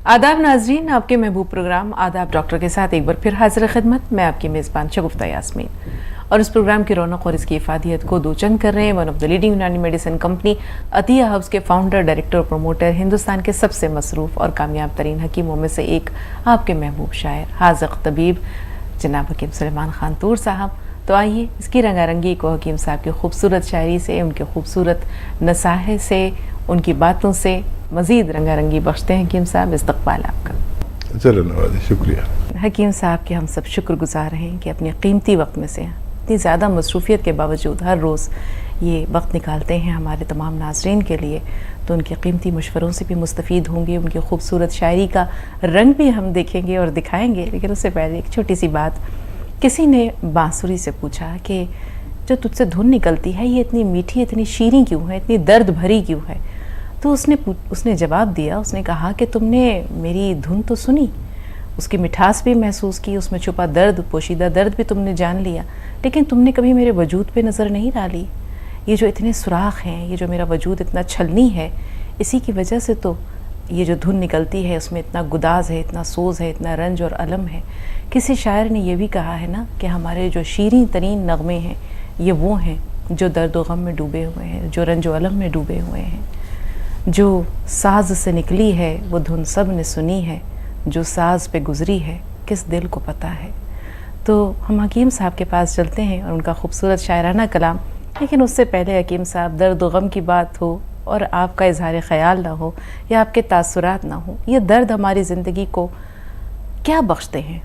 आदाब नाजरीन, आपके महबूब प्रोग्राम आदाब डॉक्टर के साथ एक बार फिर हाजिर खिदमत। मैं आपकी मेज़बान शगुफ्ता यास्मीन और इस प्रोग्राम की रौनक और इसकी इफादियत को दो चंद कर रहे हैं वन ऑफ द लीडिंग यूनानी मेडिसिन कंपनी अतिया हब्स के फाउंडर, डायरेक्टर और प्रमोटर, हिंदुस्तान के सबसे मसरूफ़ और कामयाब तरीन हकीमों में से एक, आपके महबूब शायर, हाज़िक़ तबीब जनाब हकीम सुलेमान खान तूर साहब। तो आइए इसकी रंगारंगी को हकीम साहब की खूबसूरत शायरी से, उनके खूबसूरत नसाहे से, उनकी बातों से मज़ीद रंगारंगी बख्शते हैं। हकीम साहब, इस्तक़बाल आपका। चलो नवाज़, शुक्रिया। हकीम साहब के हम सब शुक्रगुजार हैं कि अपने कीमती वक्त में से इतनी ज़्यादा मसरूफ़ियत के बावजूद हर रोज़ ये वक्त निकालते हैं हमारे तमाम नाज़रीन के लिए। तो उनके कीमती मशवरों से भी मुस्तफ़ीद होंगे, उनकी खूबसूरत शायरी का रंग भी हम देखेंगे और दिखाएंगे। लेकिन उससे पहले एक छोटी सी बात, किसी ने बांसुरी से पूछा कि जो तुझसे धुन निकलती है ये इतनी मीठी, इतनी शीरीं क्यों है, इतनी दर्द भरी क्यों है? तो उसने जवाब दिया, उसने कहा कि तुमने मेरी धुन तो सुनी, उसकी मिठास भी महसूस की, उसमें छुपा दर्द, पोशीदा दर्द भी तुमने जान लिया, लेकिन तुमने कभी मेरे वजूद पे नज़र नहीं डाली। ये जो इतने सुराख हैं, ये जो मेरा वजूद इतना छलनी है, इसी की वजह से तो ये जो धुन निकलती है उसमें इतना गुदाज है, इतना सोज है, इतना रंज और अलम है। किसी शायर ने यह भी कहा है ना कि हमारे जो शीरीं तरीन नगमे हैं ये वो हैं जो दर्द व गम में डूबे हुए हैं, जो रंज व अलम में डूबे हुए हैं। जो साज से निकली है वो धुन सब ने सुनी है, जो साज पे गुजरी है किस दिल को पता है। तो हम हकीम साहब के पास चलते हैं और उनका खूबसूरत शायराना कलाम। लेकिन उससे पहले हकीम साहब, दर्द व गम की बात हो और आपका इजहार ख़याल ना हो या आपके तासुरात ना हो, ये दर्द हमारी ज़िंदगी को क्या बख्शते हैं?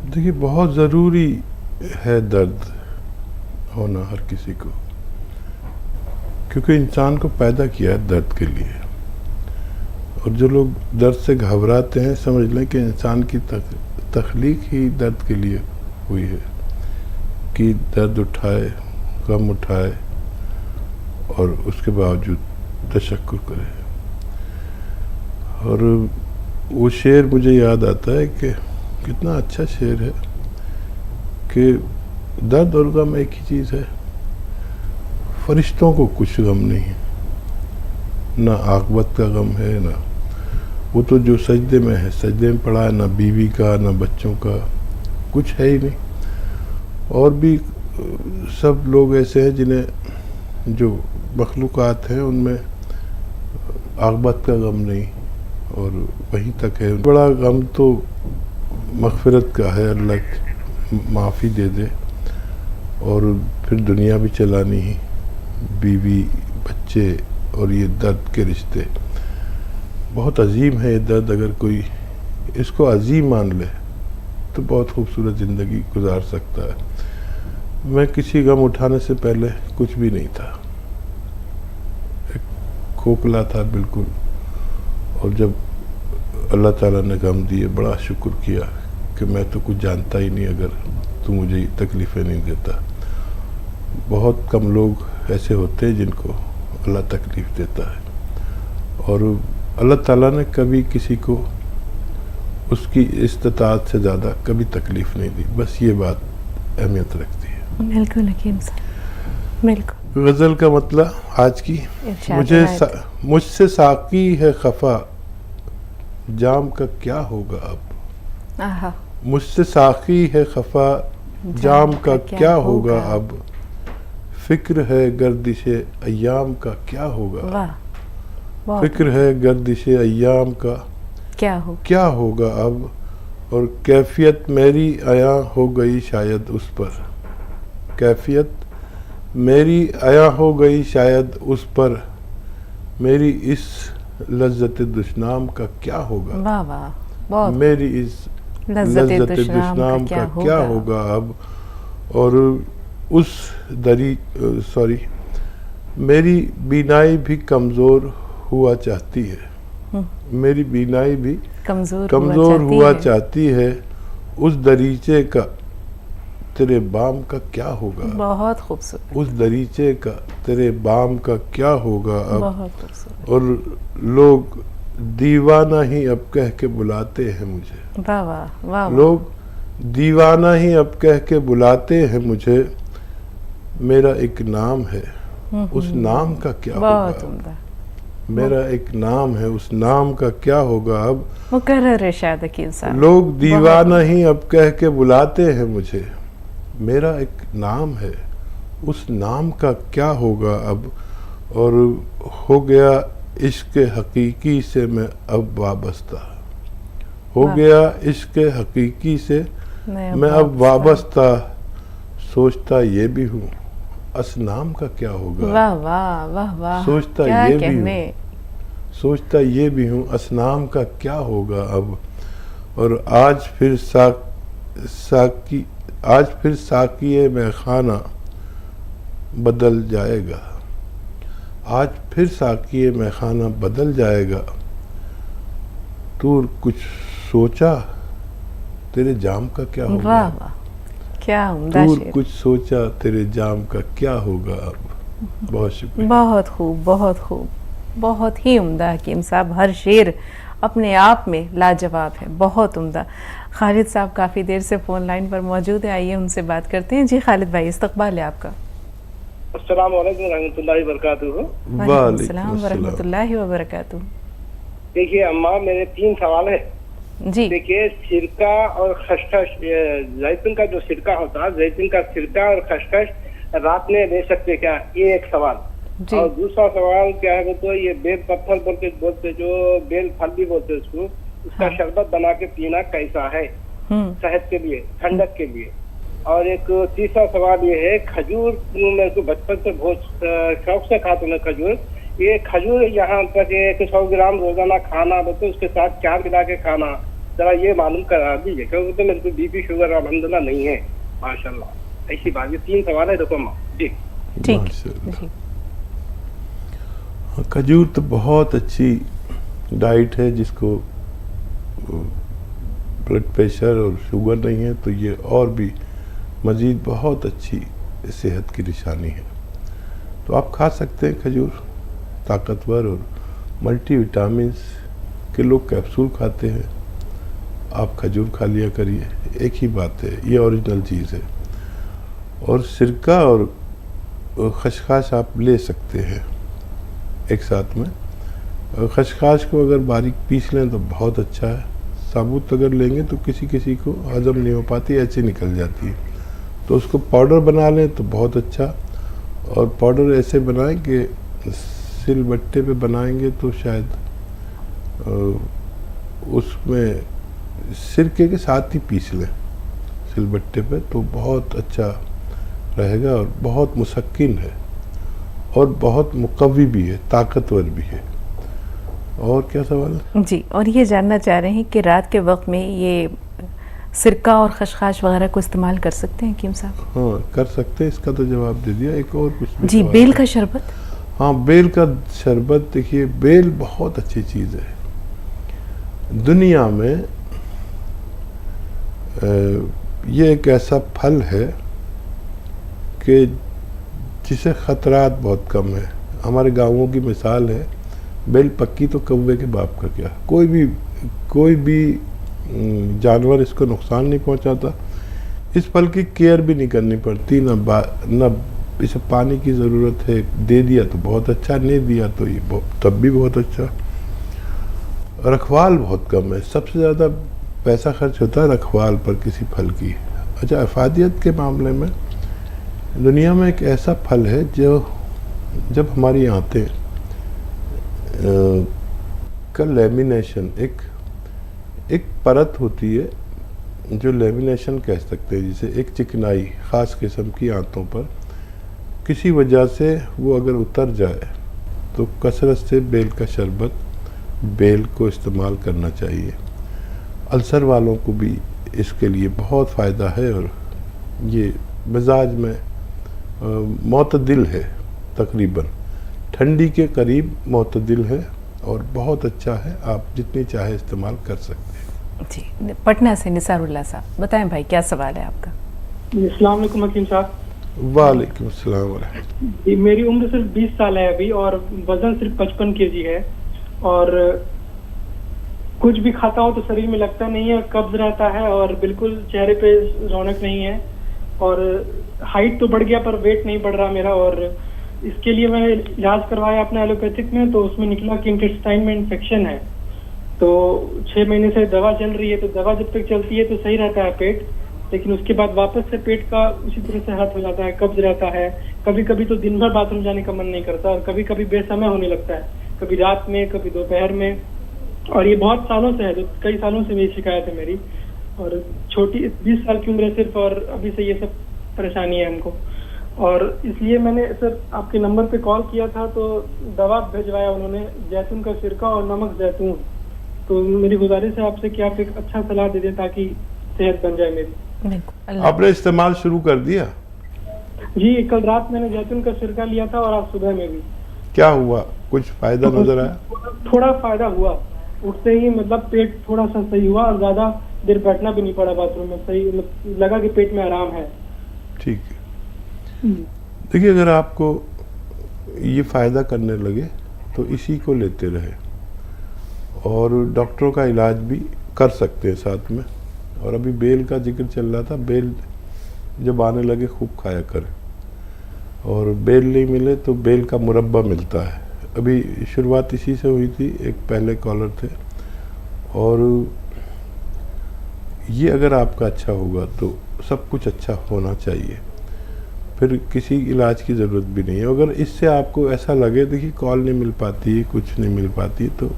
देखिए, बहुत ज़रूरी है दर्द होना हर किसी को, क्योंकि इंसान को पैदा किया है दर्द के लिए। और जो लोग दर्द से घबराते हैं, समझ लें कि इंसान की तख्लीक ही दर्द के लिए हुई है कि दर्द उठाए, गम उठाए और उसके बावजूद तशक्कुर करे। और वो शेर मुझे याद आता है कि कितना अच्छा शेर है कि दर्द और गम एक ही चीज़ है। फरिश्तों को कुछ गम नहीं है, ना आक़िबत का गम है, ना वो तो जो सजदे में है, सजदे में पड़ा है, ना बीवी का, ना बच्चों का, कुछ है ही नहीं। और भी सब लोग ऐसे हैं जिन्हें, जो मखलूक़ात हैं, उनमें आक़िबत का गम नहीं और वहीं तक है। बड़ा गम तो मग़फ़िरत का है, अल्लाह माफ़ी दे दे और फिर दुनिया भी चलानी ही, बीवी, बच्चे और ये दर्द के रिश्ते। बहुत अजीम है ये दर्द। अगर कोई इसको अजीम मान ले तो बहुत खूबसूरत ज़िंदगी गुजार सकता है। मैं किसी गम उठाने से पहले कुछ भी नहीं था, एक खोखला था बिल्कुल। और जब अल्लाह ताला ने गम दिए, बड़ा शुक्र किया कि मैं तो कुछ जानता ही नहीं, अगर तू मुझे तकलीफ़ें नहीं देता। बहुत कम लोग ऐसे होते हैं जिनको अल्लाह तकलीफ़ देता है। और अल्लाह ताला ने कभी किसी को उसकी इस्तिताअत से ज़्यादा कभी तकलीफ़ नहीं दी। बस ये बात अहमियत रखती है। बिल्कुल हकीम साहब, बिल्कुल। गज़ल का मतलब आज की, मुझसे साक़ी है खफा, जाम का क्या होगा अब। मुझसे साक़ी है खफा, जाम का क्या होगा अब। फ़िक्र है गर्दिशे अय्याम का क्या होगा। फ़िक्र है गर्दिशे अय्याम का क्या होगा अब। और कैफियत मेरी आया हो गई शायद उस पर, कैफियत मेरी आया हो गई शायद उस पर, मेरी इस लज्जत दुश्नाम का क्या होगा। वाह वाह, मेरी इस लज्जत दुश्नाम का क्या होगा अब। और उस मेरी बीनाई भी कमज़ोर हुआ चाहती है, मेरी बीनाई भी कमज़ोर हुआ चाहती है। उस दरीचे का तेरे बाम का क्या होगा। बहुत खूबसूरत। उस दरीचे का तेरे बाम का क्या होगा अब। बहुत खूबसूरत। और लोग दीवाना ही अब कह के बुलाते हैं मुझे। वाह वाह वाह। लोग दीवाना ही अब कह के बुलाते हैं मुझे। मेरा एक नाम है, उस नाम का क्या होगा। मेरा एक नाम है, उस नाम का क्या होगा अब। मुकर्रर इरशाद हकीम साहब। लोग दीवाना ही अब कह के बुलाते हैं मुझे, मेरा एक नाम है, उस नाम का क्या होगा अब। और हो गया इश्क हकीकी से मैं अब वाबस्ता, हो गया इश्क हकीकी से मैं अब वाबस्ता, सोचता ये भी हूँ असनाम का क्या होगा। वाह वाह वाह वाह, सोचता क्या ये भी कहने। हूँ, सोचता ये भी हूँ असनाम का क्या होगा अब। और आज फिर साकिए में खाना बदल जाएगा, आज फिर साकिए में खाना बदल जाएगा। तू कुछ सोचा तेरे जाम का क्या होगा। वाह वाह, क्या उम्दा तू शेर। कुछ सोचा तेरे जाम का क्या होगा अब। बहुत शुक्रिया। बहुत खूब, बहुत खूब, बहुत ही उम्दा हकीम साहब। हर शेर अपने आप में लाजवाब है, बहुत उम्दा। खालिद साहब काफ़ी देर से फ़ोन लाइन पर मौजूद है, आइए उनसे बात करते हैं। जी खालिद भाई, इस्तकबाल है आपका। अस्सलाम वालेकुम रहमतुल्लाहि वबरकातुहू। वालेकुम अस्सलाम वरहमतुल्लाहि वबरकातुहू। देखिए अम्मा, मेरे 3 सवाल है जी देखिए। सिरका और खसखस, जैतून का जो सिरका होता है, जैतून का सिरका और खसखस रात में ले सकते क्या, ये एक सवाल। जी। और दूसरा सवाल क्या है तो ये बेल पत्थर बोलते जो बेल फल भी बोलते उसको, उसका हाँ। शरबत बना के पीना कैसा है सेहत के लिए, ठंडक के लिए। और एक तीसरा सवाल ये है, खजूर मेरे को बचपन से बहुत शौक से खाता हूँ मैं खजूर। ये खजूर यहाँ तक 100 ग्राम रोजाना खाना, बोलते उसके साथ क्या मिला के खाना, जरा ये मालूम करा दीजिए, क्योंकि तो मेरे को बीपी शुगर अल्हम्दुलिल्लाह नहीं है माशाल्लाह। ऐसी बात, ये 3 सवाल है देखो माँ जी। ठीक माशाअल्लाह। जी। खजूर तो बहुत अच्छी डाइट है, जिसको ब्लड प्रेशर और शुगर नहीं है तो ये और भी मज़ीद बहुत अच्छी सेहत की निशानी है। तो आप खा सकते हैं खजूर, ताकतवर और मल्टीविटामिन्स के लोग कैप्सूल खाते हैं, आप खजूर खा लिया करिए, एक ही बात है, ये ओरिजिनल चीज़ है। और सिरका और खसखस आप ले सकते हैं एक साथ में। खसखस को अगर बारीक पीस लें तो बहुत अच्छा है, साबुत अगर लेंगे तो किसी किसी को हजम नहीं हो पाती, ऐसे निकल जाती है, तो उसको पाउडर बना लें तो बहुत अच्छा। और पाउडर ऐसे बनाएं कि सिलबट्टे पे बनाएंगे तो शायद उसमें सिरके के साथ ही पीस लें सिलबट्टे पे, तो बहुत अच्छा रहेगा और बहुत मुसक्किन है और बहुत मुकव्वी भी है, ताकतवर भी है। और क्या सवाल है? जी, और ये जानना चाह रहे हैं कि रात के वक्त में ये सिरका और खसखस वगैरह को इस्तेमाल कर सकते हैं हकीम साहब? हाँ कर सकते हैं, इसका तो जवाब दे दिया। एक और कुछ भी जी, सवाल बेल है? का शरबत। हाँ, बेल का शरबत, देखिए बेल बहुत अच्छी चीज़ है। दुनिया में ये एक ऐसा फल है कि जिसे ख़तरात बहुत कम है। हमारे गाँवों की मिसाल है, बेल पक्की तो कौवे के बाप का क्या। कोई भी जानवर इसको नुकसान नहीं पहुंचाता। इस फल की केयर भी नहीं करनी पड़ती, न इसे पानी की ज़रूरत है। दे दिया तो बहुत अच्छा, नहीं दिया तो ये तब भी बहुत अच्छा। रखवाल बहुत कम है, सबसे ज़्यादा पैसा खर्च होता है रखवाल पर किसी फल की। अच्छा, अफादियत के मामले में दुनिया में एक ऐसा फल है जो जब हमारी आंतें का लेमिनेशन, एक परत होती है जो लेमिनेशन कह सकते हैं, जिसे एक चिकनाई ख़ास किस्म की आंतों पर किसी वजह से वो अगर उतर जाए तो कसरत से बेल का शरबत, बेल को इस्तेमाल करना चाहिए। अल्सर वालों को भी इसके लिए बहुत फ़ायदा है और ये मिजाज में मोतदिल है, तकरीबन ठंडी के करीब मोतदिल है और बहुत अच्छा है। आप जितनी चाहे इस्तेमाल कर सकते हैं। जी, पटना से निसारुल्लाह साहब, बताएं भाई क्या सवाल है आपका? अस्सलाम वालेकुम हकीम साहब। वालेकुम अस्सलाम वरहमतुल्लाह। जी, मेरी उम्र सिर्फ 20 साल है अभी और वजन सिर्फ 55 kg है और कुछ भी खाता हूँ तो शरीर में लगता नहीं है, कब्ज रहता है और बिल्कुल चेहरे पे रौनक नहीं है और हाइट तो बढ़ गया पर वेट नहीं बढ़ रहा मेरा। और इसके लिए मैंने इलाज करवाया अपने एलोपैथिक में, तो उसमें निकला कि इंटेस्टाइन में इन्फेक्शन है। तो 6 महीने से दवा चल रही है, तो दवा जब तक चलती है तो सही रहता है पेट, लेकिन उसके बाद वापस से पेट का उसी तरह से हाथ हो जाता है, कब्ज रहता है। कभी कभी तो दिन भर बाथरूम जाने का मन नहीं करता, और कभी कभी बेसमय होने लगता है, कभी रात में, कभी दोपहर में। और ये बहुत सालों से है, तो कई सालों से मेरी शिकायत है मेरी। और छोटी 20 साल की उम्र है सिर्फ, और अभी से ये सब परेशानी है हमको। और इसलिए मैंने सर आपके नंबर पे कॉल किया था, तो दवा भिजवाया उन्होंने, जैतून का सिरका और नमक जैतून। तो मेरी गुजारिश है आपसे कि आप एक अच्छा सलाह दे दें ताकि सेहत बन जाए मेरी। आपने इस्तेमाल शुरू कर दिया? जी, कल रात मैंने जैतून का सिरका लिया था और आज सुबह में भी। क्या हुआ, कुछ फायदा नजर आया? थोड़ा फायदा हुआ, उठते ही मतलब पेट थोड़ा सा सही हुआ, और ज्यादा देर बैठना भी नहीं पड़ा बाथरूम में, सही लगा कि पेट में आराम है। ठीक है, देखिए अगर आपको ये फायदा करने लगे तो इसी को लेते रहे, और डॉक्टरों का इलाज भी कर सकते हैं साथ में। और अभी बेल का जिक्र चल रहा था, बेल जब आने लगे खूब खाया करें, और बेल नहीं मिले तो बेल का मुरब्बा मिलता है। अभी शुरुआत इसी से हुई थी, एक पहले कॉलर थे, और ये अगर आपका अच्छा होगा तो सब कुछ अच्छा होना चाहिए, फिर किसी इलाज की ज़रूरत भी नहीं है। अगर इससे आपको ऐसा लगे, देखिए कॉल नहीं मिल पाती है, कुछ नहीं मिल पाती, तो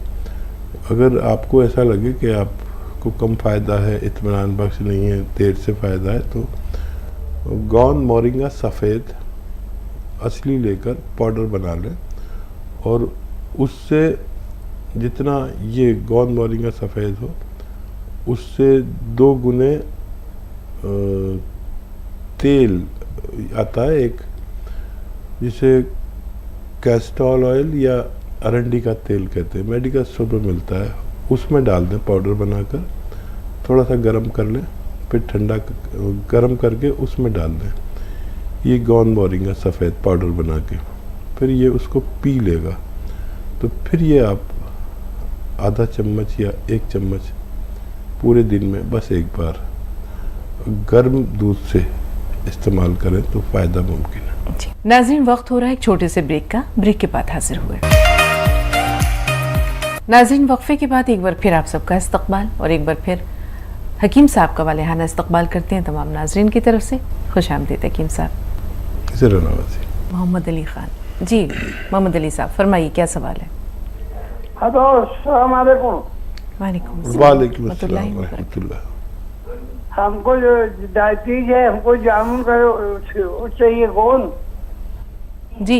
अगर आपको ऐसा लगे कि आपको कम फ़ायदा है, इत्मीनान बख्श नहीं है, देर से फ़ायदा है, तो गौन मोरिंगा सफ़ेद असली लेकर पाउडर बना लें, और उससे जितना ये गौन मोरिंगा सफ़ेद हो उससे 2 गुने तेल आता है एक, जिसे कैस्टोल ऑयल या अरंडी का तेल कहते हैं, मेडिकल स्टोर पर मिलता है, उसमें डाल दें पाउडर बनाकर, थोड़ा सा गर्म कर लें, फिर ठंडा गर्म करके उसमें डाल दें ये गौन मोरिंगा सफ़ेद पाउडर बना के, फिर ये उसको पी लेगा। तो फिर ये आप आधा चम्मच या 1 चम्मच पूरे दिन में बस एक बार गर्म दूध से इस्तेमाल करें तो फ़ायदा मुमकिन है। जी नाज़रीन, वक्त हो रहा है एक छोटे से ब्रेक का, ब्रेक के बाद हाजिर हुए। नाज़रीन, वक्फे के बाद एक बार फिर आप सबका इस्तकबाल, और एक बार फिर हकीम साहब का वालेहाना इस्तकबाल करते हैं तमाम नाज़रीन की तरफ से। खुश आमदीद हकीम साहब। मोहम्मद अली खान जी, मोहम्मद अली साहब फरमाइए, क्या सवाल है? हेलो, अस्सलाम वालेकुम। वालेकुम अस्सलाम रहमतुल्लाह। हमको जो डायबिटीज है, हमको जामुन का चाहिए कौन जी।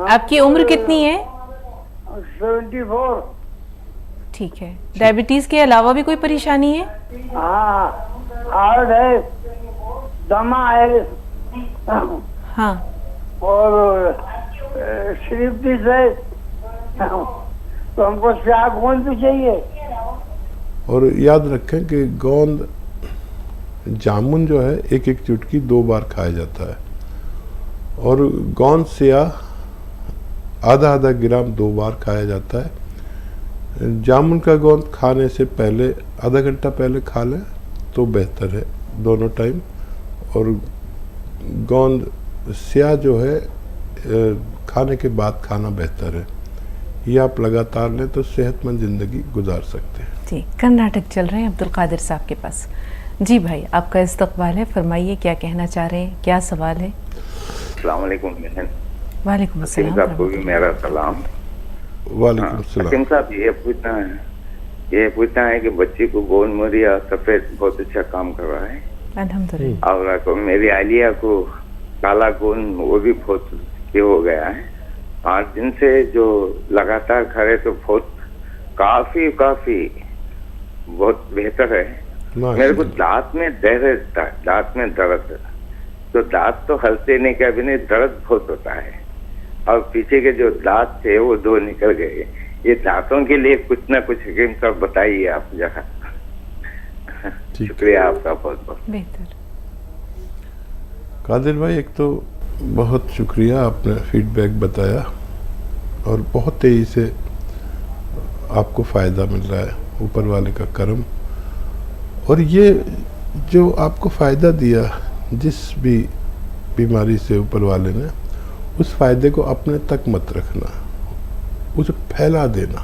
आपकी उम्र कितनी है? 74। ठीक है, डायबिटीज के अलावा भी कोई परेशानी है? हाँ, हार्ट है, दमा है, हाँ, और स्लीपिस है, तो हमको क्या गोंद भी चाहिए। और याद रखें कि गोंद जामुन जो है 1-1 चुटकी 2 बार खाया जाता है, और गोंद स्याह आधा ग्राम 2 बार खाया जाता है। जामुन का गोंद खाने से पहले आधा घंटा पहले खा लें तो बेहतर है दोनों टाइम, और गोंद स्याह जो है खाने के बाद खाना बेहतर है। ये आप लगातार लें तो सेहतमंद ज़िंदगी गुजार सकते हैं। जी, कर्नाटक चल रहे हैं अब्दुल कादिर साहब के पास। जी भाई, आपका इस्तकबाल है, फरमाइए क्या कहना चाह रहे हैं, क्या सवाल है? अस्सलाम वालेकुम बहन। वालेकुम अस्सलाम। आपको भी मेरा सलाम। वालेकुम सलाम। हकीम साहब, ये पूछना है कि बच्ची को गोंद मोरिया सफेद बहुत अच्छा काम कर रहा है अल्हम्दुलिल्लाह। और मेरी आलिया को काला गोंद वो भी बहुत ये हो गया है। 8 दिन से जो लगातार खा रहे तो बहुत काफी बहुत बेहतर है। मेरे को दांत में दर्द है, तो दांत तो हलते नहीं, क्या भी नहीं, दर्द बहुत होता है, और पीछे के जो दांत थे वो 2 निकल गए। ये दांतों के लिए कुछ ना कुछ हकीम साहब बताइए आप जरा। शुक्रिया आपका बहुत बहुत। बेहतर। कादिर भाई, एक तो बहुत शुक्रिया, आपने फीडबैक बताया, और बहुत तेज़ी से आपको फ़ायदा मिल रहा है, ऊपर वाले का करम। और ये जो आपको फ़ायदा दिया जिस भी बीमारी से ऊपर वाले ने, उस फ़ायदे को अपने तक मत रखना, उसे फैला देना।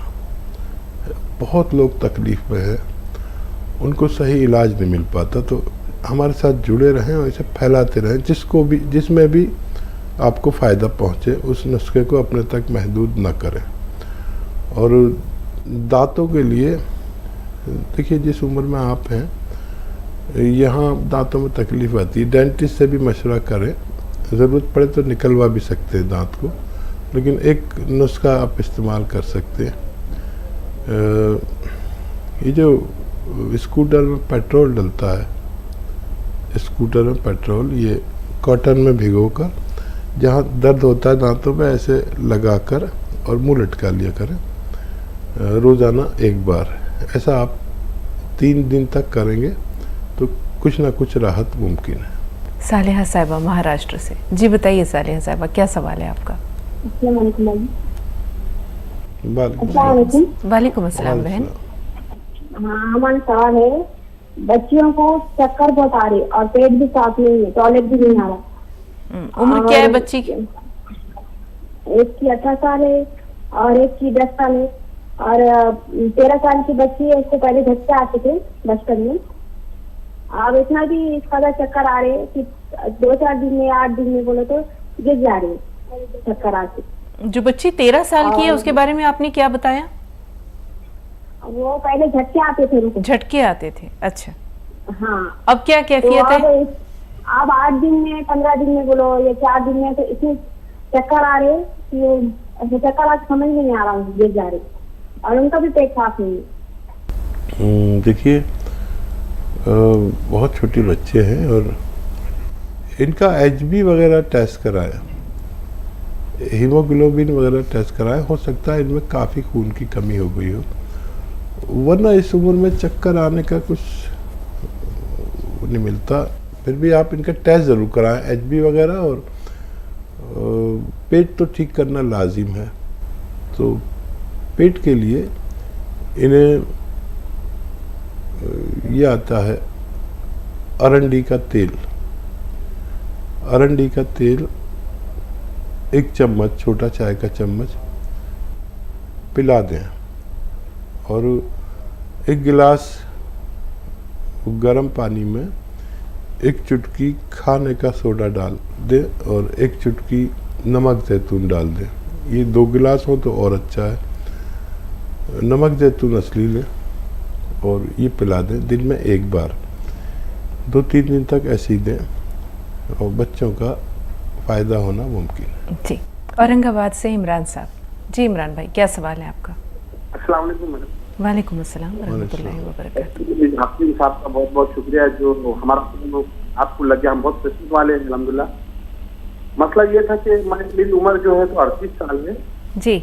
बहुत लोग तकलीफ़ में हैं, उनको सही इलाज नहीं मिल पाता, तो हमारे साथ जुड़े रहें और इसे फैलाते रहें। जिसमें भी आपको फ़ायदा पहुँचे उस नुस्खे को अपने तक महदूद न करें। और दांतों के लिए देखिए, जिस उम्र में आप हैं, यहाँ दांतों में तकलीफ़ आती है, डेंटिस्ट से भी मशवरा करें, ज़रूरत पड़े तो निकलवा भी सकते हैं दांत को, लेकिन एक नुस्खा आप इस्तेमाल कर सकते हैं। ये जो स्कूटर में पेट्रोल डलता है, स्कूटर में पेट्रोल, ये कॉटन में भिगोकर जहाँ दर्द होता है दांतों पे ऐसे लगाकर और मुंह लटका लिया करें रोज़ाना एक बार। ऐसा आप 3 दिन तक करेंगे तो कुछ ना कुछ राहत मुमकिन है। सालिहा साहिबा महाराष्ट्र से। जी बताइए सालिहा साहिबा, क्या सवाल है आपका? वालेकुम अस्सलाम बहन। हाँ, हमारा सवाल है, बच्चियों को चक्कर बहुत आ रही और पेट भी साफ नहीं है, टॉयलेट भी नहीं आ रहा। उम्र क्या है बच्ची की? एक की 18 साल है और एक की 10 साल है, और 13 साल की बच्ची है। इसको पहले झटके आते थे बचपन में, अब इतना भी इसका चक्कर आ रहे कि 2-4 दिन में 8 दिन में बोलो तो गिर जा रही है चक्कर आके। जो बच्ची 13 साल की है उसके बारे में आपने क्या बताया? वो पहले झटके आते थे उनको। झटके आते थे, अच्छा। हाँ, अब क्या कैफियत है? अब 8 दिन में 15 दिन में बोलो या 4 दिन में तो इतने चक्कर आ रहे कि चक्कर आज समझ में नहीं आ रहा, गिर जा रहे, और उनका भी पेट साफ नहीं है। देखिए, बहुत छोटे बच्चे हैं और इनका HB वगैरह टेस्ट कराया, हीमोग्लोबिन वगैरह टेस्ट कराया, हो सकता है इनमें काफ़ी खून की कमी हो गई हो, वरना इस उम्र में चक्कर आने का कुछ नहीं मिलता। फिर भी आप इनका टेस्ट ज़रूर कराएं, HB वगैरह, और पेट तो ठीक करना लाजिम है। तो पेट के लिए इन्हें ये आता है अरंडी का तेल। अरंडी का तेल 1 चम्मच, छोटा चाय का चम्मच पिला दें, और 1 गिलास गर्म पानी में 1 चुटकी खाने का सोडा डाल दें और 1 चुटकी नमक जैतून डाल दें। ये 2 गिलास हो तो और अच्छा है। नमक जैतून असली लें और ये पिला दें दिन में 1 बार, 2-3 दिन तक ऐसे ही दें, और बच्चों का फ़ायदा होना मुमकिन है। जी, औरंगाबाद से इमरान साहब। जी इमरान भाई, क्या सवाल है आपका? अस्सलाम वालेकुम मैडम। वालेकुम अस्सलाम रहमतुल्लाहि व बरकातुहू। आपके साहब का बहुत बहुत शुक्रिया जो हमारा आपको लग गया, हम बहुत प्रसन्न वाले हैं अल्हम्दुलिल्लाह। मसला ये था कि मेरी उम्र जो है तो 38 साल है जी,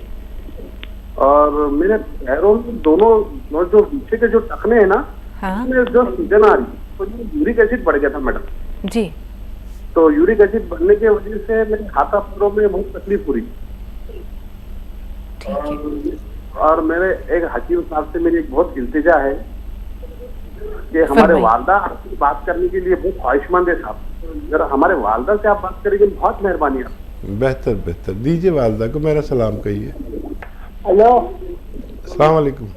और मेरे पैरों में दोनों जो पीछे के जो टखने हैं ना, हाँ, जो सूजन आ रही, तो यूरिक एसिड बढ़ गया था मैडम जी। तो यूरिक एसिड बढ़ने की वजह से मेरे हाथा पैरों में बहुत तकलीफ हो रही। ठीक है। और मेरे एक हकीम साहब से मेरी एक बहुत इल्तिजा है कि हमारे वालदा आपसे बात करने के लिए बहुत ख्वाहिशमंद है साहब, अगर हमारे वालदा से आप बात करेंगे बहुत मेहरबानी है। बेहतर बेहतर, दीजिए वालदा को मेरा सलाम कहिए। हेलो, अस्सलाम वालेकुम।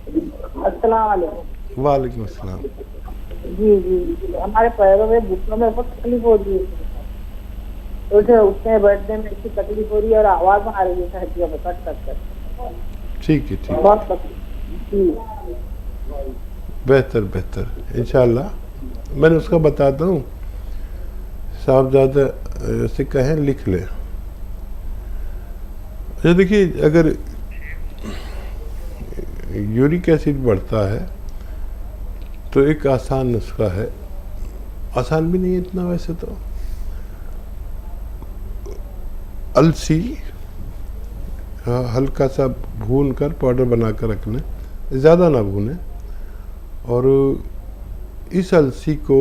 अस्सलाम वालेकुम। वालेकुम अस्सलाम। जी जी, हमारे पैरों में घुटनों में बहुत तकलीफ हो रही है, उठने बैठने में इतनी तकलीफ हो रही है और आवाज आ रही है हड्डियों में कट कट कर। ठीक है, ठीक, बहुत तकलीफ। बेहतर बेहतर, इंशाल्लाह मैंने उसका बताता हूँ, साहबजादा से कहें लिख लें। अच्छा देखिए, अगर यूरिक एसिड बढ़ता है तो एक आसान नुस्खा है, आसान भी नहीं है इतना वैसे तो, अलसी हल्का सा भून कर पाउडर बना कर रख लें, ज़्यादा ना भूनें, और इस अलसी को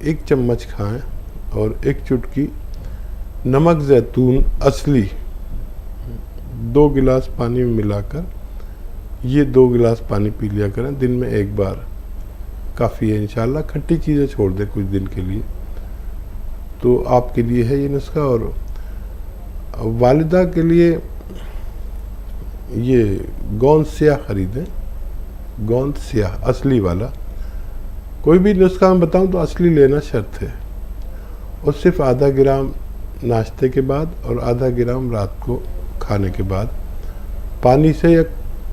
1 चम्मच खाएं और 1 चुटकी नमक जैतून असली 2 गिलास पानी में मिलाकर ये 2 गिलास पानी पी लिया करें दिन में 1 बार, काफ़ी है इंशाल्लाह। खट्टी चीज़ें छोड़ दें कुछ दिन के लिए, तो आपके लिए है ये नुस्खा। और वालिदा के लिए ये गोंद स्याह ख़रीदें, गोंद स्याह असली वाला। कोई भी नुस्खा मैं बताऊं तो असली लेना शर्त है। और सिर्फ आधा ग्राम नाश्ते के बाद और आधा ग्राम रात को खाने के बाद पानी से या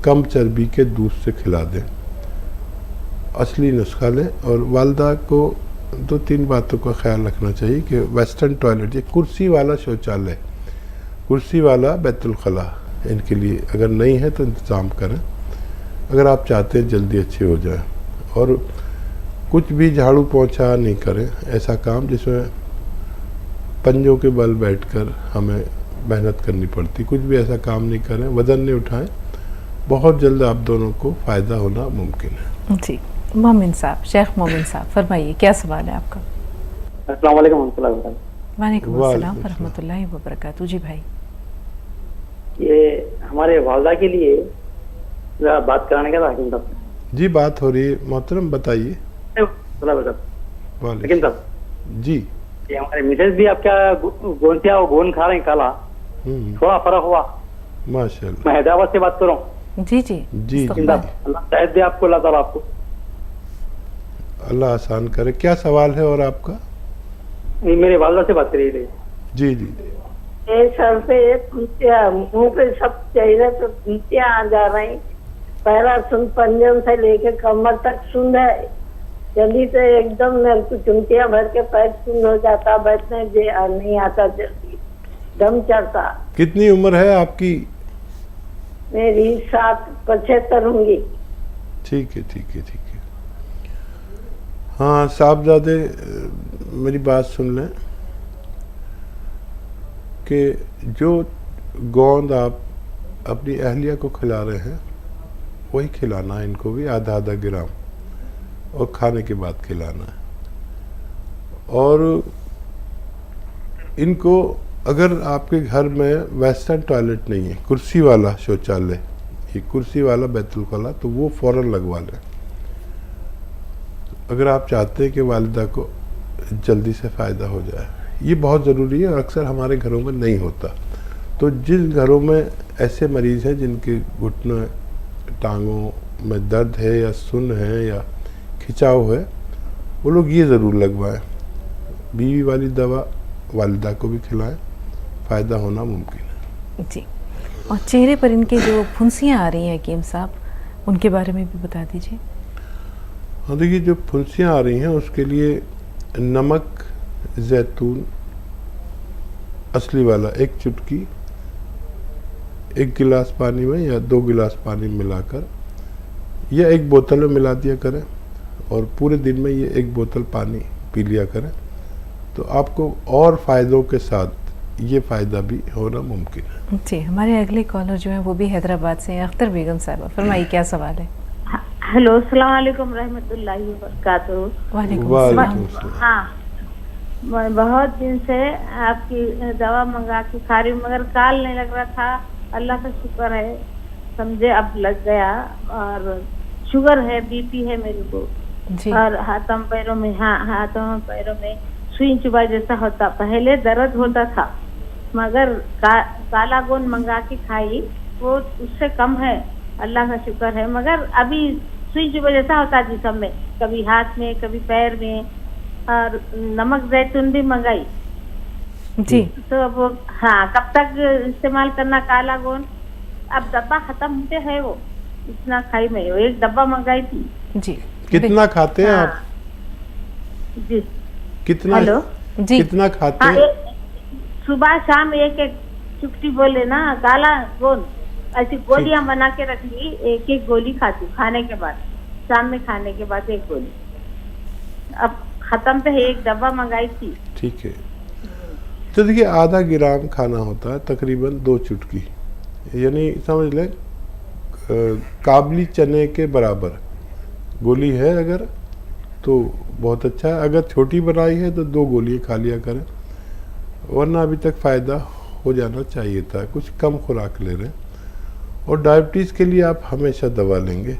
कम चर्बी के दूध से खिला दें। असली नुस्खा लें। और वालिदा को 2-3 बातों का ख्याल रखना चाहिए कि वेस्टर्न टॉयलेट, ये कुर्सी वाला शौचालय, कुर्सी वाला बैतुल खला, इनके लिए अगर नहीं है तो इंतज़ाम करें अगर आप चाहते हैं जल्दी अच्छे हो जाए। और कुछ भी झाड़ू पोंछा नहीं करें, ऐसा काम जिसमें पंजों के बल बैठकर हमें मेहनत करनी पड़ती, कुछ भी ऐसा काम नहीं करें, वज़न नहीं उठाएं। बहुत जल्द आप दोनों को फ़ायदा होना मुमकिन है। जी, मोमिन साहब, शेख मोमिन साहब, फरमाइए क्या सवाल है आपका? अस्सलाम वालेकुम रहमतुल्लाहि व बरकातहू। वालेकुम अस्सलाम व रहमतुल्लाहि व बरकातहू। जी भाई, ये हमारे वालदा के लिए बात कराने का था हकीम साहब। जी, बात हो रही है मोहतरम, बताइए। हकीम साहब जी, ये हमारे मिसेज भी आपका गोंसिया और गोन खा रहे हैं काला, थोड़ा फर्क हुआ। माशाल्लाह। मैं हैदराबाद से बात कर रहा हूँ। जी जी जी, अल्लाह शायद दे आपको, अल्लाह ताला आपको। अल्लाह आसान करे। क्या सवाल है और आपका? मेरे वालदा से बात करिए। जी जी। सर पे मुंह पे सब चेहरे पे फुंसियाँ आ जा रही, पहला सुन पंजन से लेके कमर तक सुन है, जल्दी से एकदम मेरे को चुमटियाँ भर के पैर सुन हो जाता, बैठने नहीं आता, जल्दी दम चढ़ता। कितनी उम्र है आपकी? मेरी 75 होंगी। ठीक है, ठीक है, ठीक है। हाँ साहबजादे, मेरी बात सुन लें कि जो गोंद आप अपनी अहलिया को खिला रहे हैं वही खिलाना है इनको भी, आधा ग्राम, और खाने के बाद खिलाना है। और इनको अगर आपके घर में वेस्टर्न टॉयलेट नहीं है, कुर्सी वाला शौचालय, ये कुर्सी वाला बैतुल खला, तो वो फ़ौरन लगवा लें अगर आप चाहते हैं कि वालिदा को जल्दी से फ़ायदा हो जाए। ये बहुत ज़रूरी है और अक्सर हमारे घरों में नहीं होता। तो जिन घरों में ऐसे मरीज़ हैं जिनके घुटनों टांगों में दर्द है या सुन है या खिंचाव है, वो लोग ये ज़रूर लगवाएं। बीवी वाली दवा वालिदा को भी खिलाएं, फ़ायदा होना मुमकिन है। जी, और चेहरे पर इनके जो फुंसियाँ आ रही हैं हकीम साहब, उनके बारे में भी बता दीजिए। हाँ देखिए, जो फुंसियाँ आ रही हैं उसके लिए नमक जैतून असली वाला 1 चुटकी 1 गिलास पानी में या 2 गिलास पानी मिलाकर या 1 बोतल में मिला दिया करें और पूरे दिन में ये 1 बोतल पानी पी लिया करें, तो आपको और फ़ायदों के साथ ये फ़ायदा भी होना मुमकिन है। जी, हमारे अगले कॉलर जो हैं वो भी हैदराबाद से हैं, अख्तर बेगम साहबा, फरमाइए क्या सवाल है? हेलो, अस्सलाम वालेकुम रहमतुल्लाहि व बरकातहू। वालेकुम अस्सलाम। हाँ, मैं बहुत दिन से आपकी दवा मंगा के खा रही हूँ, मगर काल नहीं लग रहा था। अल्लाह का शुक्र है, समझे अब लग गया। और शुगर है, बीपी है मेरे को जी। और हाथों पैरों में, हाँ हाथों पैरों में सुई चुभा जैसा होता। पहले दर्द होता था, मगर काला गोंद मंगा के खाई, वो उससे कम है, अल्लाह का शुक्र है। मगर अभी सुई चुभा जैसा होता जिसम में, कभी हाथ में कभी पैर में। और नमक जैतून भी मंगाई जी। तो वो, हाँ, कब तक इस्तेमाल करना काला गोंद? अब डब्बा खत्म होते है, वो इतना खाई में, 1 डब्बा मंगाई थी। जी, कितना खाते हैं आप? जी, कितना? हेलो जी, कितना खाते हाँ, हैं? सुबह शाम 1-1 चुटकी बोले ना काला गोंद, ऐसी गोलियां बना के रख ली, 1-1 गोली खाती खाने के बाद, शाम में खाने के बाद 1 गोली। अब खत्म पे 1 डब्बा मंगाई थी। ठीक है, तो देखिए आधा ग्राम खाना होता है, तकरीबन 2 चुटकी, यानी समझ लें काबली चने के बराबर गोली है अगर, तो बहुत अच्छा है। अगर छोटी बनाई है तो 2 गोलियाँ खा लिया करें, वरना अभी तक फ़ायदा हो जाना चाहिए था। कुछ कम खुराक ले रहे हैं। और डायबिटीज़ के लिए आप हमेशा दवा लेंगे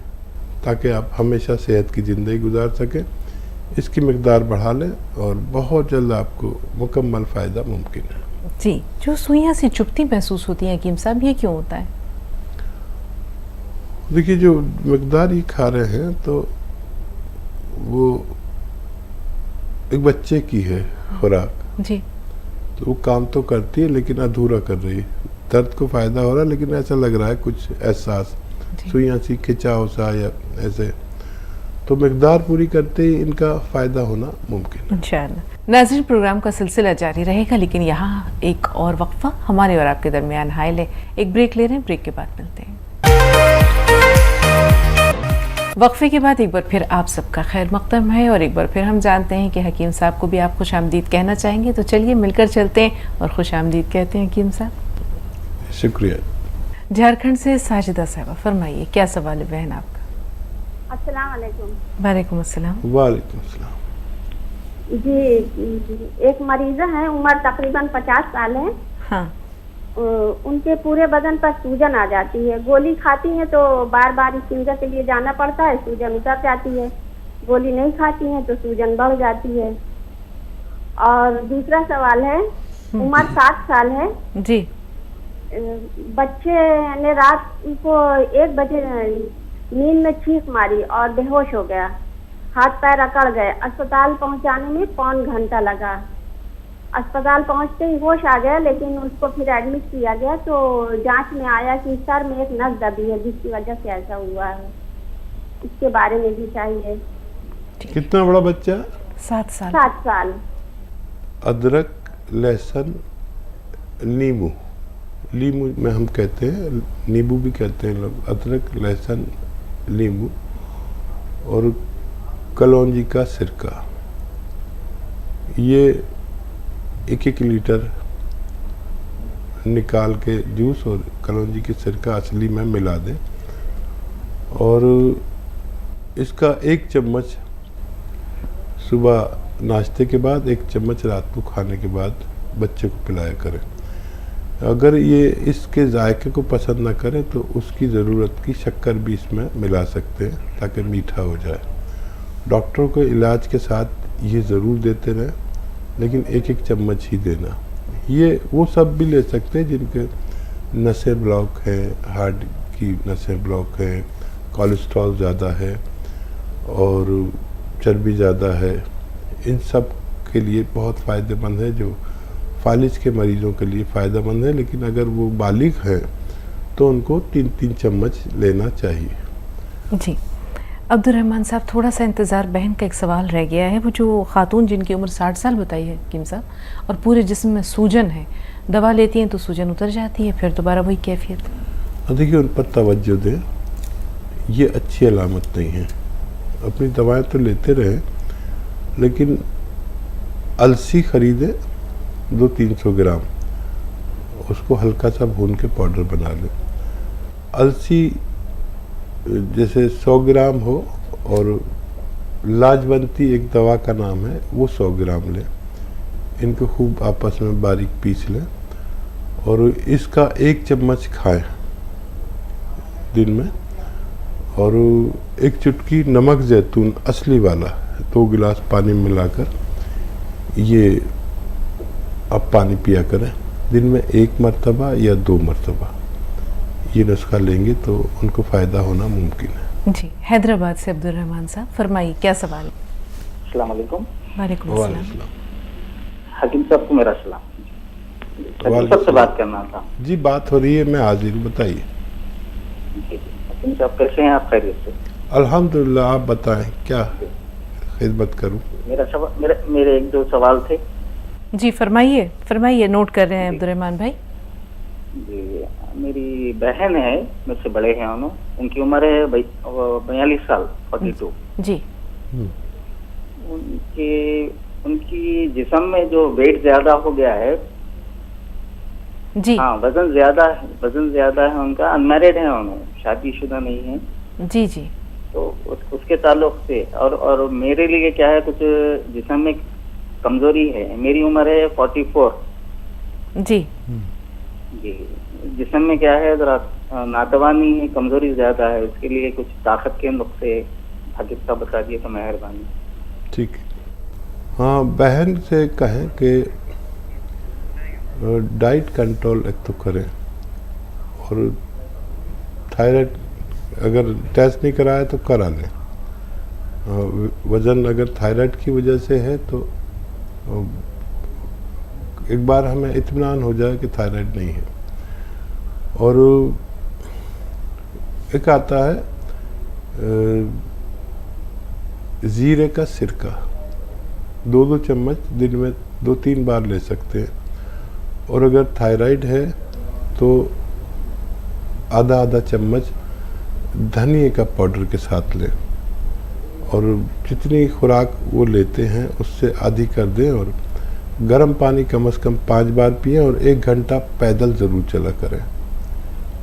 ताकि आप हमेशा सेहत की ज़िंदगी गुजार सकें। इसकी मकदार बढ़ा लें और बहुत जल्द आपको मुकम्मल फ़ायदा मुमकिन है। जी, जो सुइयां सी चुभती महसूस होती हैं हकीम साहब, ये क्यों होता है? देखिए, जो मकदार ये खा रहे हैं तो वो एक बच्चे की है खुराक जी, तो वो काम तो करती है लेकिन अधूरा कर रही है। दर्द को फ़ायदा हो रहा है लेकिन ऐसा लग रहा है कुछ एहसास, सुइयां सी खिंचाव सा या ऐसे, तो मकदार पूरी करते ही इनका फ़ायदा होना मुमकिन है इंशाअल्लाह। नाज़रीन, प्रोग्राम का सिलसिला जारी रहेगा लेकिन यहाँ एक और वक्फा हमारे और आपके दरमियान हायल है। एक ब्रेक ले रहे हैं, ब्रेक के बाद मिलते हैं। वक्फे के बाद एक बार फिर आप सबका खैर मकदम है और एक बार फिर हम जानते हैं कि हकीम साहब को भी आप खुश आमदीद कहना चाहेंगे, तो चलिए मिलकर चलते हैं और खुश आमदीद कहते हैं हकीम साहब। शुक्रिया। झारखंड से साजिदा साहबा, फरमाइए क्या सवाल है बहन आपका? अस्सलाम वालेकुम। वालेकुम अस्सलाम। वालेकुम अस्सलाम। जी, एक मरीज़ा है, उम्र तकरीबन 50 साल है। हाँ, उनके पूरे बदन पर सूजन आ जाती है। गोली खाती हैं तो बार बार स्टिंगर के लिए जाना पड़ता है, सूजन उतर जाती है। गोली नहीं खाती हैं तो सूजन बढ़ जाती है। और दूसरा सवाल है, उम्र 60 साल है जी, बच्चे ने रात को 1 बजे नींद में चीख मारी और बेहोश हो गया, हाथ पैर अकड़ गए। अस्पताल पहुंचाने में 1.25 घंटा लगा। अस्पताल पहुंचते ही होश आ गया लेकिन उसको फिर एडमिट किया गया तो जांच में आया कि सर में एक नस दबी है जिसकी वजह से ऐसा हुआ है। इसके बारे में भी चाहिए। कितना बड़ा बच्चा? 7 साल। 7 साल। अदरक, लहसुन, नींबू, नींबू में हम कहते हैं, नींबू भी कहते हैं लोग। अदरक, लहसुन, नींबू और कलौंजी का सिरका, ये 1-1 लीटर निकाल के जूस और कलौंजी की सिरका असली में मिला दें और इसका 1 चम्मच सुबह नाश्ते के बाद, 1 चम्मच रात को खाने के बाद बच्चे को पिलाया करें। अगर ये इसके जायके को पसंद ना करें तो उसकी ज़रूरत की शक्कर भी इसमें मिला सकते हैं ताकि मीठा हो जाए। डॉक्टरों के इलाज के साथ ये ज़रूर देते रहें लेकिन 1-1 चम्मच ही देना। ये वो सब भी ले सकते हैं जिनके नसें ब्लॉक हैं, हार्ट की नसें ब्लॉक हैं, कोलेस्ट्रॉल ज़्यादा है और चर्बी ज़्यादा है। इन सब के लिए बहुत फ़ायदेमंद है, जो फालिज के मरीज़ों के लिए फ़ायदेमंद है। लेकिन अगर वो बालिग हैं तो उनको 3-3 चम्मच लेना चाहिए। जी, अब्दुल रहमान साहब, थोड़ा सा इंतज़ार, बहन का एक सवाल रह गया है। वो जो खातून जिनकी उम्र 60 साल बताई है हकीम साहब और पूरे जिस्म में सूजन है, दवा लेती हैं तो सूजन उतर जाती है, फिर दोबारा वही कैफियत। देखिए, उन पर तवज्जो दें, ये अच्छी अलामत नहीं है। अपनी दवाएं तो लेते रहें लेकिन अलसी ख़रीदें 200-300 ग्राम, उसको हल्का सा भून के पाउडर बना लें। अलसी जैसे 100 ग्राम हो और लाजवंती एक दवा का नाम है, वो 100 ग्राम लें। इनको खूब आपस में बारीक पीस लें और इसका 1 चम्मच खाएं दिन में और 1 चुटकी नमक जैतून असली वाला 2 गिलास पानी मिलाकर ये आप पानी पिया करें। दिन में 1 मरतबा या 2 मरतबा ये नुस्खा लेंगे तो उनको फ़ायदा होना मुमकिन है। जी, हैदराबाद से अब्दुल रहमान साहब, फरमाइए क्या सवाल है? अस्सलाम वालेकुम। वालेकुम अस्सलाम। हकीम साहब को मेरा सलाम। हकीम साहब से बात करना था। जी, बात हो रही है, मैं हाजिर, बताइए। हकीम साहब कैसे हैं आप? खैरियत से? अल्हम्दुलिल्लाह, आप बताएं क्या खिदमत करूं? मेरे 1-2 सवाल थे। जी, फरमाइए फरमाइए, नोट कर रहे हैं अब्दुल रहमान भाई। जी, मेरी बहन है, मेरे से बड़े हैं उनकी उम्र है 42 साल, 42। जी, उनकी जिस्म में जो वेट ज्यादा हो गया है। जी, हाँ, वजन ज्यादा है उनका। अनमैरिड है, उन्होंने शादीशुदा नहीं है। जी जी, तो उसके ताल्लुक से और मेरे लिए क्या है, कुछ जिस्म में कमजोरी है। मेरी उम्र है 44। जी जी, जिस्म में क्या है, जरा नादवानी है, कमजोरी ज्यादा है। उसके लिए कुछ ताकत के नुस्खे हकीम साहब बता दिए तो मेहरबानी। ठीक। हाँ, बहन से कहें कि डाइट कंट्रोल एक तो करें, और थायराइड अगर टेस्ट नहीं कराया तो करा लें। वज़न अगर थायराइड की वजह से है तो एक बार हमें इत्मीनान हो जाए कि थायराइड नहीं है। और एक आता है ज़ीरे का सिरका, 2-2 चम्मच दिन में 2-3 बार ले सकते हैं। और अगर थायराइड है तो आधा चम्मच धनिए का पाउडर के साथ लें, और जितनी खुराक वो लेते हैं उससे आधी कर दें। और गर्म पानी कम से कम 5 बार पिएं, और 1 घंटा पैदल ज़रूर चला करें।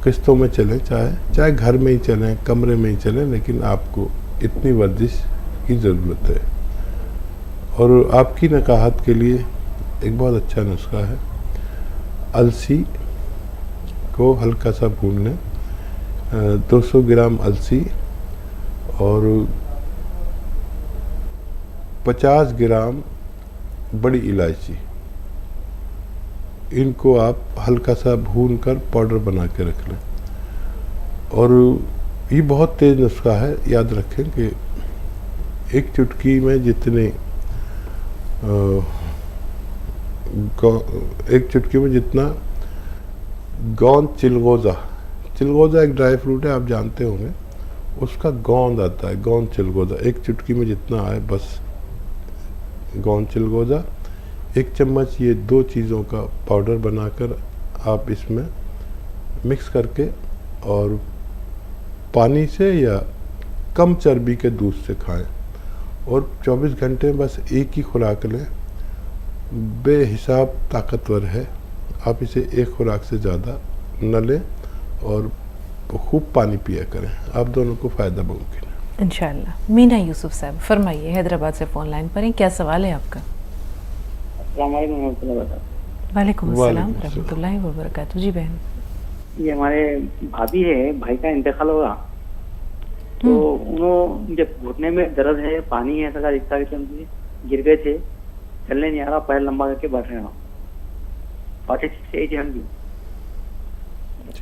किस्तों में चलें, चाहे घर में ही चलें, कमरे में ही चलें, लेकिन आपको इतनी वर्जिश की ज़रूरत है। और आपकी नकाहत के लिए एक बहुत अच्छा नुस्खा है, अलसी को हल्का सा भून लें, 200 ग्राम अलसी और 50 ग्राम बड़ी इलायची, इनको आप हल्का सा भून कर पाउडर बना के रख लें। और ये बहुत तेज़ नुस्खा है, याद रखें कि एक चुटकी में जितने एक चुटकी में जितना गोंद चिलगोज़ा एक ड्राई फ्रूट है, आप जानते होंगे, उसका गोंद आता है, गोंद चिलगोज़ा। एक चुटकी में जितना आए बस गोंद चिलगोज़ा, 1 चम्मच ये 2 चीज़ों का पाउडर बनाकर आप इसमें मिक्स करके और पानी से या कम चर्बी के दूध से खाएं। और 24 घंटे में बस एक ही खुराक लें, बेहिसाब ताकतवर है। आप इसे एक खुराक से ज़्यादा न लें और खूब पानी पिया करें, आप दोनों को फ़ायदा मुमकिन है इंशाअल्लाह। मीना यूसुफ साहब फरमाइए, हैदराबाद से फ़ोन लाइन पर हैं, क्या सवाल है आपका? वालेकुम अस्सलाम रहमतुल्लाहि व बरकातहू। जी बहन, ये हमारे भाभी है, भाई का इंतकाल होगा, तो उन्होंने जब घुटने में दर्द है, पानी है, ऐसा रिक्शा गिर गए थे, चलने नहीं आ रहा, पैर लंबा करके बैठ रहे हैं।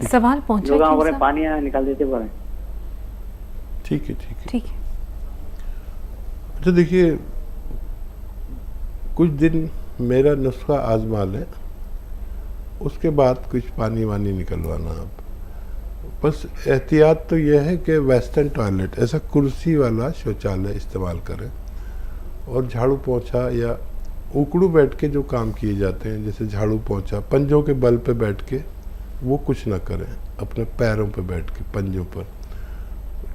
सवाल पहुंचा, पानी निकाल देते बोले। ठीक है। अच्छा देखिए, कुछ दिन मेरा नुस्खा आजमा लें, उसके बाद कुछ पानी वानी निकलवाना। आप बस एहतियात तो यह है कि वेस्टर्न टॉयलेट, ऐसा कुर्सी वाला शौचालय इस्तेमाल करें, और झाड़ू पोंछा या उकड़ू बैठ के जो काम किए जाते हैं, जैसे झाड़ू पोंछा पंजों के बल पे बैठ के, वो कुछ ना करें, अपने पैरों पे बैठ के पंजों पर।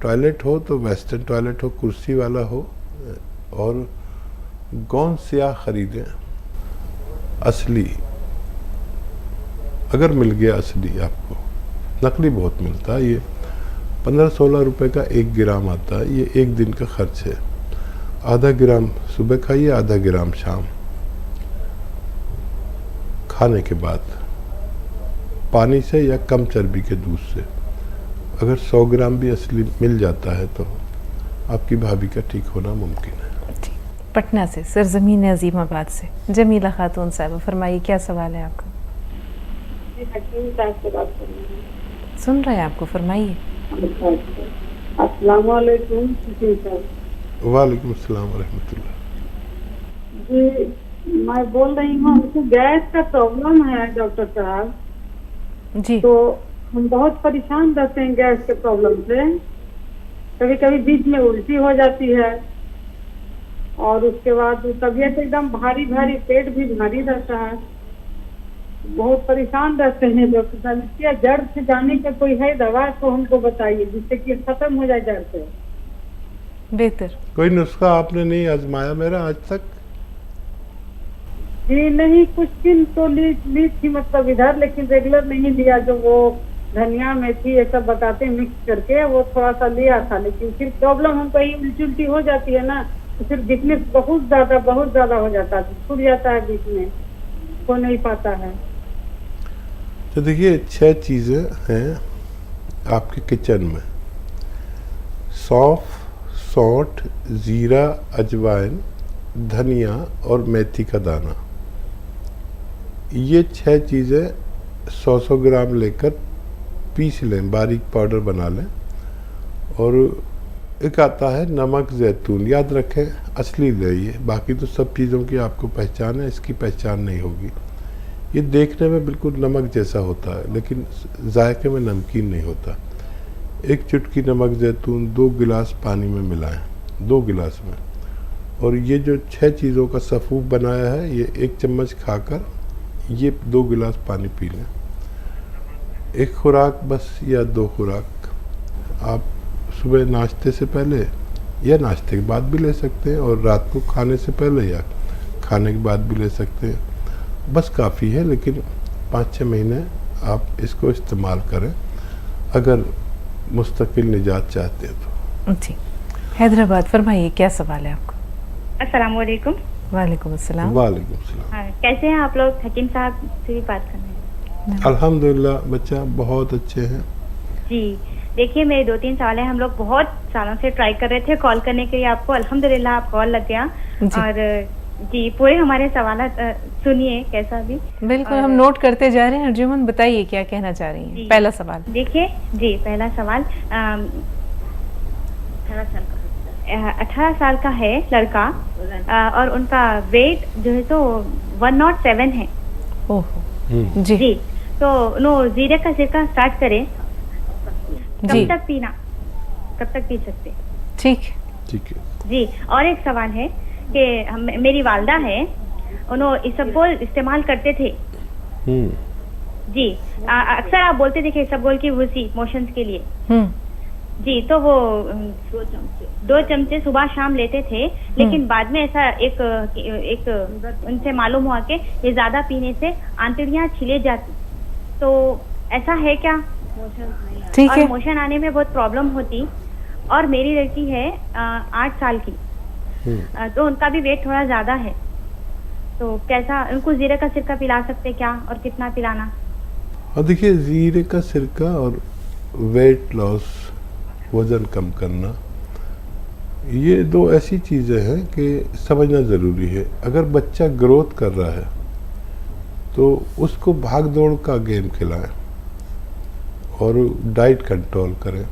टॉयलेट हो तो वेस्टर्न टॉयलेट हो, कुर्सी वाला हो, और गोंद स्याह खरीदें असली, अगर मिल गया असली आपको, नकली बहुत मिलता है, ये 15-16 रुपए का 1 ग्राम आता है, ये 1 दिन का खर्च है। आधा ग्राम सुबह खाइए, आधा ग्राम शाम खाने के बाद, पानी से या कम चर्बी के दूध से। अगर 100 ग्राम भी असली मिल जाता है तो आपकी भाभी का ठीक होना मुमकिन है। पटना से सरजमीन अजीमाबाद से जमीला खातून साहब फरमाइए, क्या सवाल है आपका? सुन रहे हैं आपको, फरमाइए। अस्सलाम वालेकुम। वालेकुम अस्सलाम रहमतुल्लाह। जी, मैं बोल रही हूँ, हमको गैस का प्रॉब्लम है डॉक्टर साहब जी। तो हम बहुत परेशान रहते हैं गैस के प्रॉब्लम से। कभी कभी बीच में उल्टी हो जाती है, और उसके बाद तबीयत एकदम भारी, पेट भी भारी रहता है, बहुत परेशान रहते हैं डॉक्टर साहब। क्या जड़ से जाने का कोई है दवा तो हमको बताइए, जिससे कि खत्म हो जाए जड़ से। बेहतर। कोई नुस्खा आपने नहीं आजमाया मेरा आज तक? जी नहीं, कुछ दिन तो ली थी, मतलब इधर, लेकिन रेगुलर नहीं लिया। जो वो धनिया मेथी ये सब बताते हैं मिक्स करके, वो थोड़ा सा लिया था, लेकिन फिर प्रॉब्लम हमको यही उल्टी हो जाती है ना, तो फिर वीकनेस बहुत ज्यादा हो जाता है, छूट जाता है बीच में, हो नहीं पाता है। तो देखिए, 6 चीज़ें हैं आपके किचन में: सौंफ, सौंठ, जीरा, अजवाइन, धनिया और मेथी का दाना, ये 6 चीज़ें 100-100 ग्राम लेकर पीस लें, बारीक पाउडर बना लें। और एक आता है नमक जैतून, याद रखें असली ले, ये बाकी तो सब चीज़ों की आपको पहचान है, इसकी पहचान नहीं होगी। ये देखने में बिल्कुल नमक जैसा होता है लेकिन जायके में नमकीन नहीं होता। 1 चुटकी नमक जैतून 2 गिलास पानी में मिलाएं, 2 गिलास में। और ये जो 6 चीज़ों का सफ़ूफ बनाया है, ये 1 चम्मच खाकर ये 2 गिलास पानी पी लें। 1 खुराक बस या 2 खुराक आप सुबह नाश्ते से पहले या नाश्ते के बाद भी ले सकते हैं, और रात को खाने से पहले या खाने के बाद भी ले सकते हैं। बस काफ़ी है, लेकिन 5-6 महीने आप इसको इस्तेमाल करें अगर मुस्तकिल निजात चाहते हैं तो। जी, हैदराबाद, फरमाइए क्या सवाल है आपको? अस्सलाम वालेकुम। वालेकुम अस्सलाम। वालेकुम अस्सलाम। हाँ, कैसे हैं आप लोग? हकीम साहब से भी बात करना है। अल्हम्दुलिल्लाह बच्चा बहुत अच्छे हैं। जी देखिए, मेरे 2-3 सवाल हैं। हम लोग बहुत सालों से ट्राई कर रहे थे कॉल करने के लिए आपको, अल्हम्दुलिल्लाह आप कॉल लग गया। और जी पूरे हमारे सवाल सुनिए कैसा भी। बिल्कुल, हम नोट करते जा रहे हैं। अर्जुमन बताइए क्या कहना चाह रही हैं? पहला सवाल देखिए जी, पहला सवाल 18 साल का है लड़का, और उनका वेट जो है तो 107 है। ओहो जी तो नो जीरे का सिरका स्टार्ट करें, कब तक पीना, कब तक पी सकते? ठीक है जी। और एक सवाल है कि मेरी वालदा है, उन्होंने इसबगोल इस्तेमाल करते थे जी। अक्सर आप बोलते थे कि इसबगोल की वुसी मोशंस के लिए जी, तो वो 2 चमचे सुबह शाम लेते थे, लेकिन बाद में ऐसा एक उनसे मालूम हुआ कि ये ज्यादा पीने से आंतड़ियां छिले जाती, तो ऐसा है क्या? ठीक और है। मोशन आने में बहुत प्रॉब्लम होती। और मेरी लड़की है 8 साल की, तो उनका भी वेट थोड़ा ज्यादा है, तो कैसा उनको जीरे का सिरका पिला सकते क्या, और कितना पिलाना? और देखिए, जीरे का सिरका और वेट लॉस, वज़न कम करना, ये 2 ऐसी चीज़ें हैं कि समझना ज़रूरी है। अगर बच्चा ग्रोथ कर रहा है तो उसको भाग दौड़ का गेम खिलाएं और डाइट कंट्रोल करें,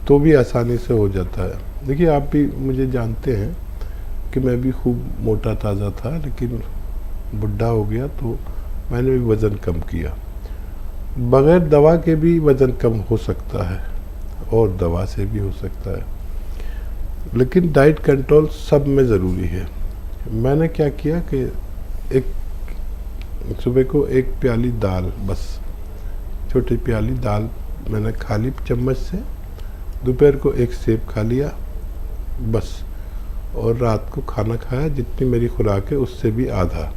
तो भी आसानी से हो जाता है। देखिए, आप भी मुझे जानते हैं कि मैं भी खूब मोटा ताज़ा था, लेकिन बुढ़ा हो गया तो मैंने भी वज़न कम किया। बग़ैर दवा के भी वज़न कम हो सकता है और दवा से भी हो सकता है, लेकिन डाइट कंट्रोल सब में ज़रूरी है। मैंने क्या किया कि एक सुबह को 1 प्याली दाल, बस छोटी प्याली दाल मैंने खा ली चम्मच से, दोपहर को 1 सेब खा लिया बस, और रात को खाना खाया जितनी मेरी खुराक है उससे भी आधा।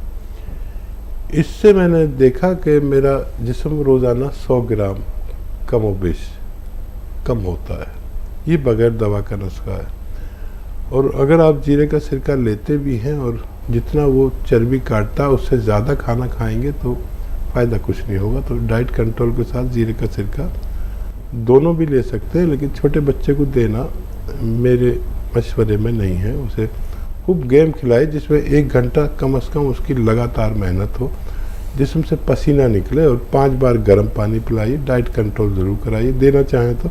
इससे मैंने देखा कि मेरा जिस्म रोज़ाना 100 ग्राम कमोबेश कम होता है। ये बगैर दवा का नुस्खा है। और अगर आप जीरे का सिरका लेते भी हैं और जितना वो चर्बी काटता है उससे ज़्यादा खाना खाएंगे तो फ़ायदा कुछ नहीं होगा। तो डाइट कंट्रोल के साथ जीरे का सिरका दोनों भी ले सकते हैं, लेकिन छोटे बच्चे को देना मेरे मशवरे में नहीं है। उसे खूब गेम खिलाए जिसमें 1 घंटा कम से कम उसकी लगातार मेहनत हो, जिसम से पसीना निकले, और 5 बार गर्म पानी पिलाइए। डाइट कंट्रोल ज़रूर कराइए। देना चाहें तो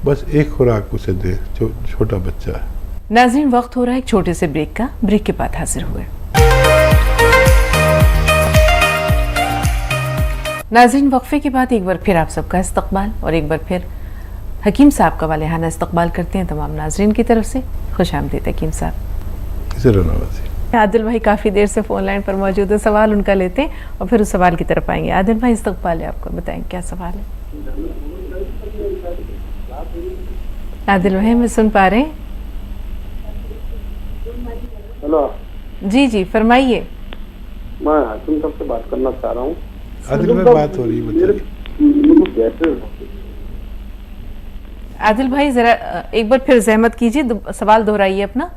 बस 1 खुराक उसे दें जो छोटा बच्चा है। नाज़रीन, वक्त हो रहा है एक छोटे से ब्रेक का। ब्रेक के बाद हाजिर हुए। नाज़रीन, वक्फे के बाद एक बार फिर आप सबका इस्तकबाल, और एक बार फिर हकीम साहब का वालेहाना इस्तकबाल करते हैं तमाम नाज़रीन की तरफ से। खुश आमदीद हकीम साहब। आदिल भाई काफ़ी देर से फ़ोन लाइन पर मौजूद है, सवाल उनका लेते हैं और फिर उस सवाल की तरफ आएंगे। आदिल भाई, इस्तकबाल है आपको, बताएं क्या सवाल है? आदिल भाई, मैं सुन पा रहे हैं? हेलो जी जी, फरमाइए। मैं हाकिम साहब से बात करना चाह रहा हूँ। आदिल भाई, बात हो रही है, बताइए। आदिल भाई, ज़रा एक बार फिर ज़हमत कीजिए, सवाल दोहराइए अपना।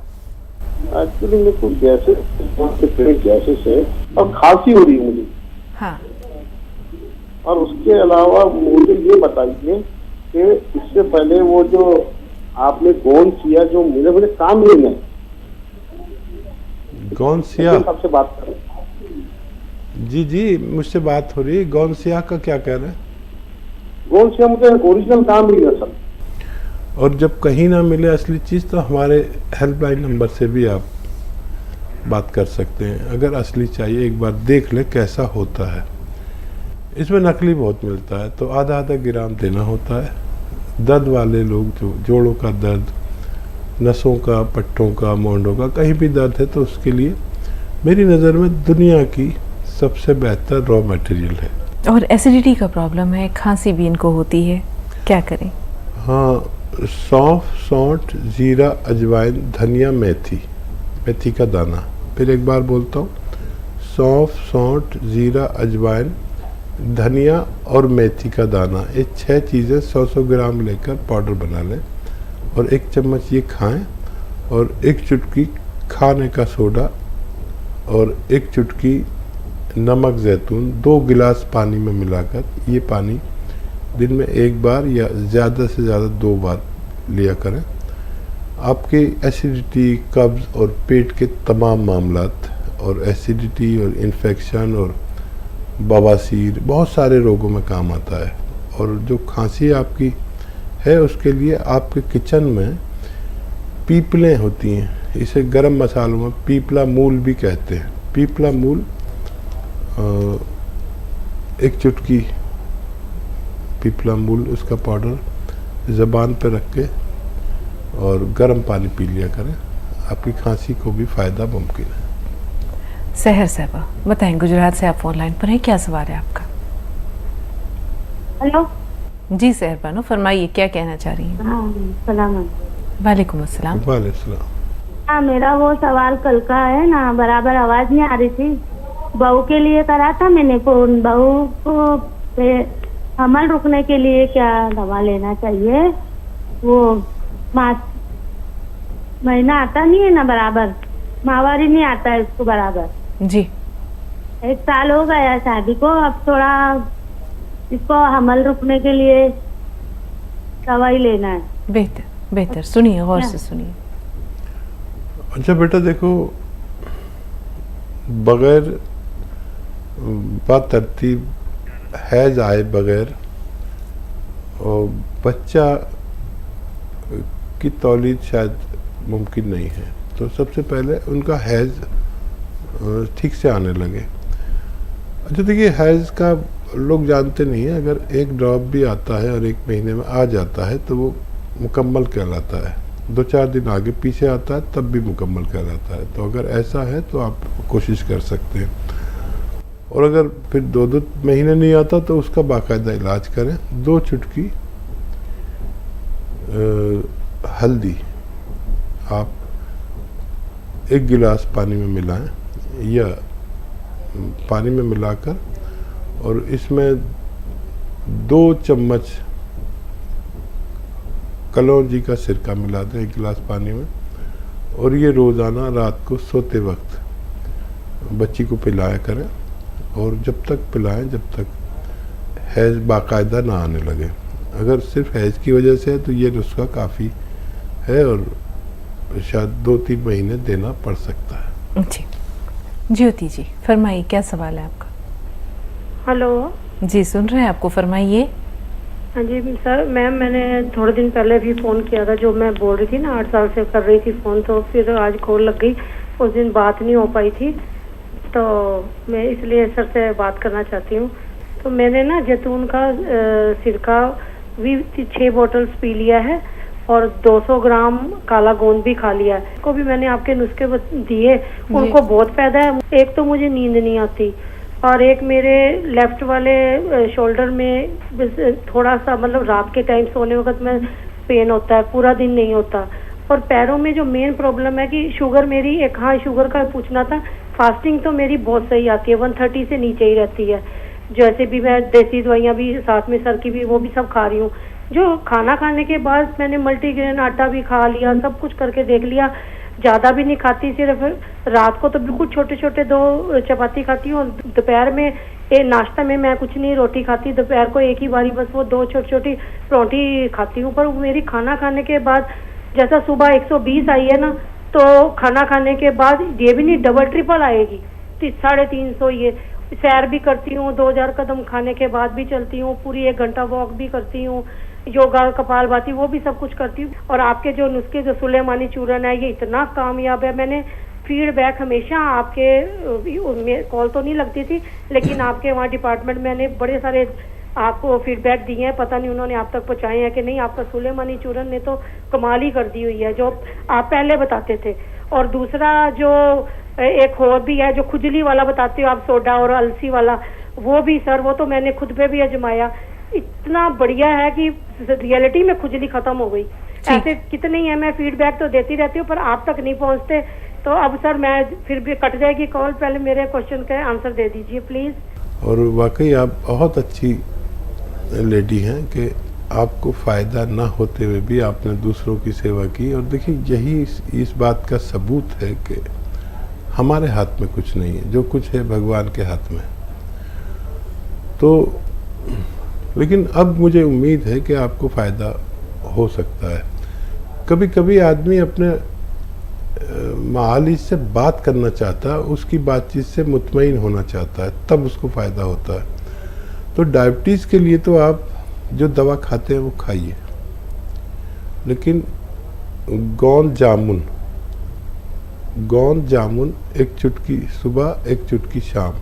एक्चुअली मेरे को गैसेस है और खांसी हो रही है मुझे। हाँ। और उसके अलावा मुझे ये बताइए कि इससे पहले वो जो आपने गोंद किया जो मुझे काम नहीं है, गौनसिया साहब से बात कर रहे हैं। जी जी, मुझसे बात हो रही है। गौनसिया का क्या कह रहे हैं? गौनसिया मुझे ओरिजिनल काम नहीं है सर। और जब कहीं ना मिले असली चीज़ तो हमारे हेल्पलाइन नंबर से भी आप बात कर सकते हैं। अगर असली चाहिए एक बार देख ले कैसा होता है। इसमें नकली बहुत मिलता है, तो आधा आधा ग्राम देना होता है। दर्द वाले लोग, जो जोड़ों का दर्द, नसों का, पट्टों का, मोंडों का, कहीं भी दर्द है, तो उसके लिए मेरी नज़र में दुनिया की सबसे बेहतर रॉ मटेरियल है। और एसिडिटी का प्रॉब्लम है, खांसी भी इनको होती है, क्या करें? हाँ, सौंफ, सौंठ, जीरा, अजवाइन, धनिया, मेथी, मेथी का दाना। फिर एक बार बोलता हूँ, सौंफ, सौंठ, जीरा, अजवाइन, धनिया और मेथी का दाना, ये 6 चीज़ें 100-100 ग्राम लेकर पाउडर बना लें और 1 चम्मच ये खाएं। और 1 चुटकी खाने का सोडा और 1 चुटकी नमक जैतून 2 गिलास पानी में मिलाकर, ये पानी दिन में 1 बार या ज़्यादा से ज़्यादा 2 बार लिया करें। आपके एसिडिटी, कब्ज़ और पेट के तमाम मामलात, और एसिडिटी और इन्फेक्शन और बवासीर, बहुत सारे रोगों में काम आता है। और जो खांसी आपकी है उसके लिए आपके किचन में पीपलें होती हैं, इसे गरम मसालों में पीपला मूल भी कहते हैं। पीपला मूल 1 चुटकी पीपला मूल, उसका पाउडर ज़बान पर रख के और गर्म पानी पी लिया करें, आपकी खांसी को भी फ़ायदा मुमकिन है। सहर साहबा बताएं, गुजरात से आप फोन लाइन पर हैं, क्या सवाल है आपका? हेलो जी सहर बानो, फरमाइए, क्या कहना चाह रही हैं? हाँ सलाम। वालेकुम अस्सलाम। वालेकुम। हाँ, मेरा वो सवाल कल का है ना, बराबर आवाज नहीं आ रही थी। बहू के लिए करा था मैंने फोन। बहू को हमल रुकने के लिए क्या दवा लेना चाहिए? वो महीना आता नहीं है ना बराबर, माहवारी नहीं आता है इसको बराबर। जी 1 साल हो गया शादी को, अब थोड़ा इसको हमल रुकने के लिए दवाई लेना है। बेहतर बेहतर, सुनिए, गौर से सुनिए। अच्छा बेटा, देखो, बगैर बातरतीब हैज आए बगैर और बच्चा की तौलीद शायद मुमकिन नहीं है। तो सबसे पहले उनका हैज ठीक से आने लगे। अच्छा देखिए, हैज का लोग जानते नहीं है। अगर 1 ड्रॉप भी आता है और 1 महीने में आ जाता है तो वो मुकम्मल कहलाता है। 2-4 दिन आगे पीछे आता है तब भी मुकम्मल कहलाता है। तो अगर ऐसा है तो आप कोशिश कर सकते हैं। और अगर फिर 2-2 महीने नहीं आता तो उसका बाकायदा इलाज करें। 2 चुटकी हल्दी आप 1 गिलास पानी में मिलाएं या पानी में मिलाकर, और इसमें 2 चम्मच कलौंजी का सिरका मिला दें 1 गिलास पानी में। और ये रोज़ाना रात को सोते वक्त बच्ची को पिलाया करें, और जब तक पिलाएं जब तक हैज़ बाकायदा ना आने लगे। अगर सिर्फ हैज़ की वजह से है तो ये नुस्खा काफ़ी है और शायद 2-3 महीने देना पड़ सकता है। जी ज्योति जी फरमाइए, क्या सवाल है आपका? हेलो जी सुन रहे हैं आपको, फरमाइए। हाँ जी सर, मैंने थोड़े दिन पहले भी फ़ोन किया था, जो मैं बोल रही थी ना 8 साल से कर रही थी फ़ोन, तो फिर आज कॉल लग गई। उस दिन बात नहीं हो पाई थी, तो मैं इसलिए सर से बात करना चाहती हूँ। तो मैंने ना जैतून का सिरका भी 6 बॉटल्स पी लिया है और 200 ग्राम काला गोंद भी खा लिया है। को भी मैंने आपके नुस्खे दिए, उनको बहुत फायदा है। एक तो मुझे नींद नहीं आती, और एक मेरे लेफ्ट वाले शोल्डर में थोड़ा सा, मतलब रात के टाइम सोने वक्त में पेन होता है, पूरा दिन नहीं होता। और पैरों में जो मेन प्रॉब्लम है कि शुगर मेरी, एक हाँ शुगर का पूछना था, फास्टिंग तो मेरी बहुत सही आती है, 130 से नीचे ही रहती है। जैसे भी मैं देसी दवाइयाँ भी साथ में सर की भी, वो भी सब खा रही हूँ। जो खाना खाने के बाद मैंने मल्टीग्रेन आटा भी खा लिया, सब कुछ करके देख लिया, ज़्यादा भी नहीं खाती, सिर्फ रात को तो बिल्कुल छोटे छोटे 2 चपाती खाती हूँ। दोपहर में नाश्ता में मैं कुछ नहीं रोटी खाती, दोपहर को एक ही बारी बस वो 2 छोटी छोटी परोठी खाती हूँ। पर मेरी खाना खाने के बाद जैसा सुबह 120 आई है ना, तो खाना खाने के बाद ये भी नहीं डबल ट्रिपल आएगी, 350 ये। सैर भी करती हूँ, 2000 कदम खाने के बाद भी चलती हूँ, पूरी 1 घंटा वॉक भी करती हूँ, योगा कपालभाति वो भी सब कुछ करती हूँ। और आपके जो नुस्खे जो सुलेमानी चूर्ण है ये इतना कामयाब है। मैंने फीडबैक हमेशा आपके कॉल तो नहीं लगती थी, लेकिन आपके वहाँ डिपार्टमेंट में मैंने बड़े सारे आपको फीडबैक दिए हैं, पता नहीं उन्होंने आप तक पहुँचाए हैं कि नहीं। आपका सुलेमानी चूर्ण ने तो कमाल ही कर दी हुई है जो आप पहले बताते थे। और दूसरा जो एक और भी है जो खुजली वाला बताते हो आप, सोडा और अलसी वाला, वो भी सर वो तो मैंने खुद पे भी आजमाया, इतना बढ़िया है कि रियलिटी में खुजली खत्म हो गई। ऐसे कितने ही है, मैं फीडबैक तो देती रहती हूँ पर आप तक नहीं पहुँचते। तो अब सर मैं फिर भी कट जाएगी कॉल, पहले मेरे क्वेश्चन का आंसर दे दीजिए प्लीज। और वाकई आप बहुत अच्छी लेडी हैं कि आपको फ़ायदा ना होते हुए भी आपने दूसरों की सेवा की। और देखिए यही इस बात का सबूत है कि हमारे हाथ में कुछ नहीं है, जो कुछ है भगवान के हाथ में। तो लेकिन अब मुझे उम्मीद है कि आपको फ़ायदा हो सकता है। कभी कभी आदमी अपने मालिक से बात करना चाहता है, उसकी बातचीत से मुतमईन होना चाहता है, तब उसको फ़ायदा होता है। तो डायबिटीज़ के लिए तो आप जो दवा खाते हैं वो खाइए, लेकिन गोंद जामुन 1 चुटकी सुबह 1 चुटकी शाम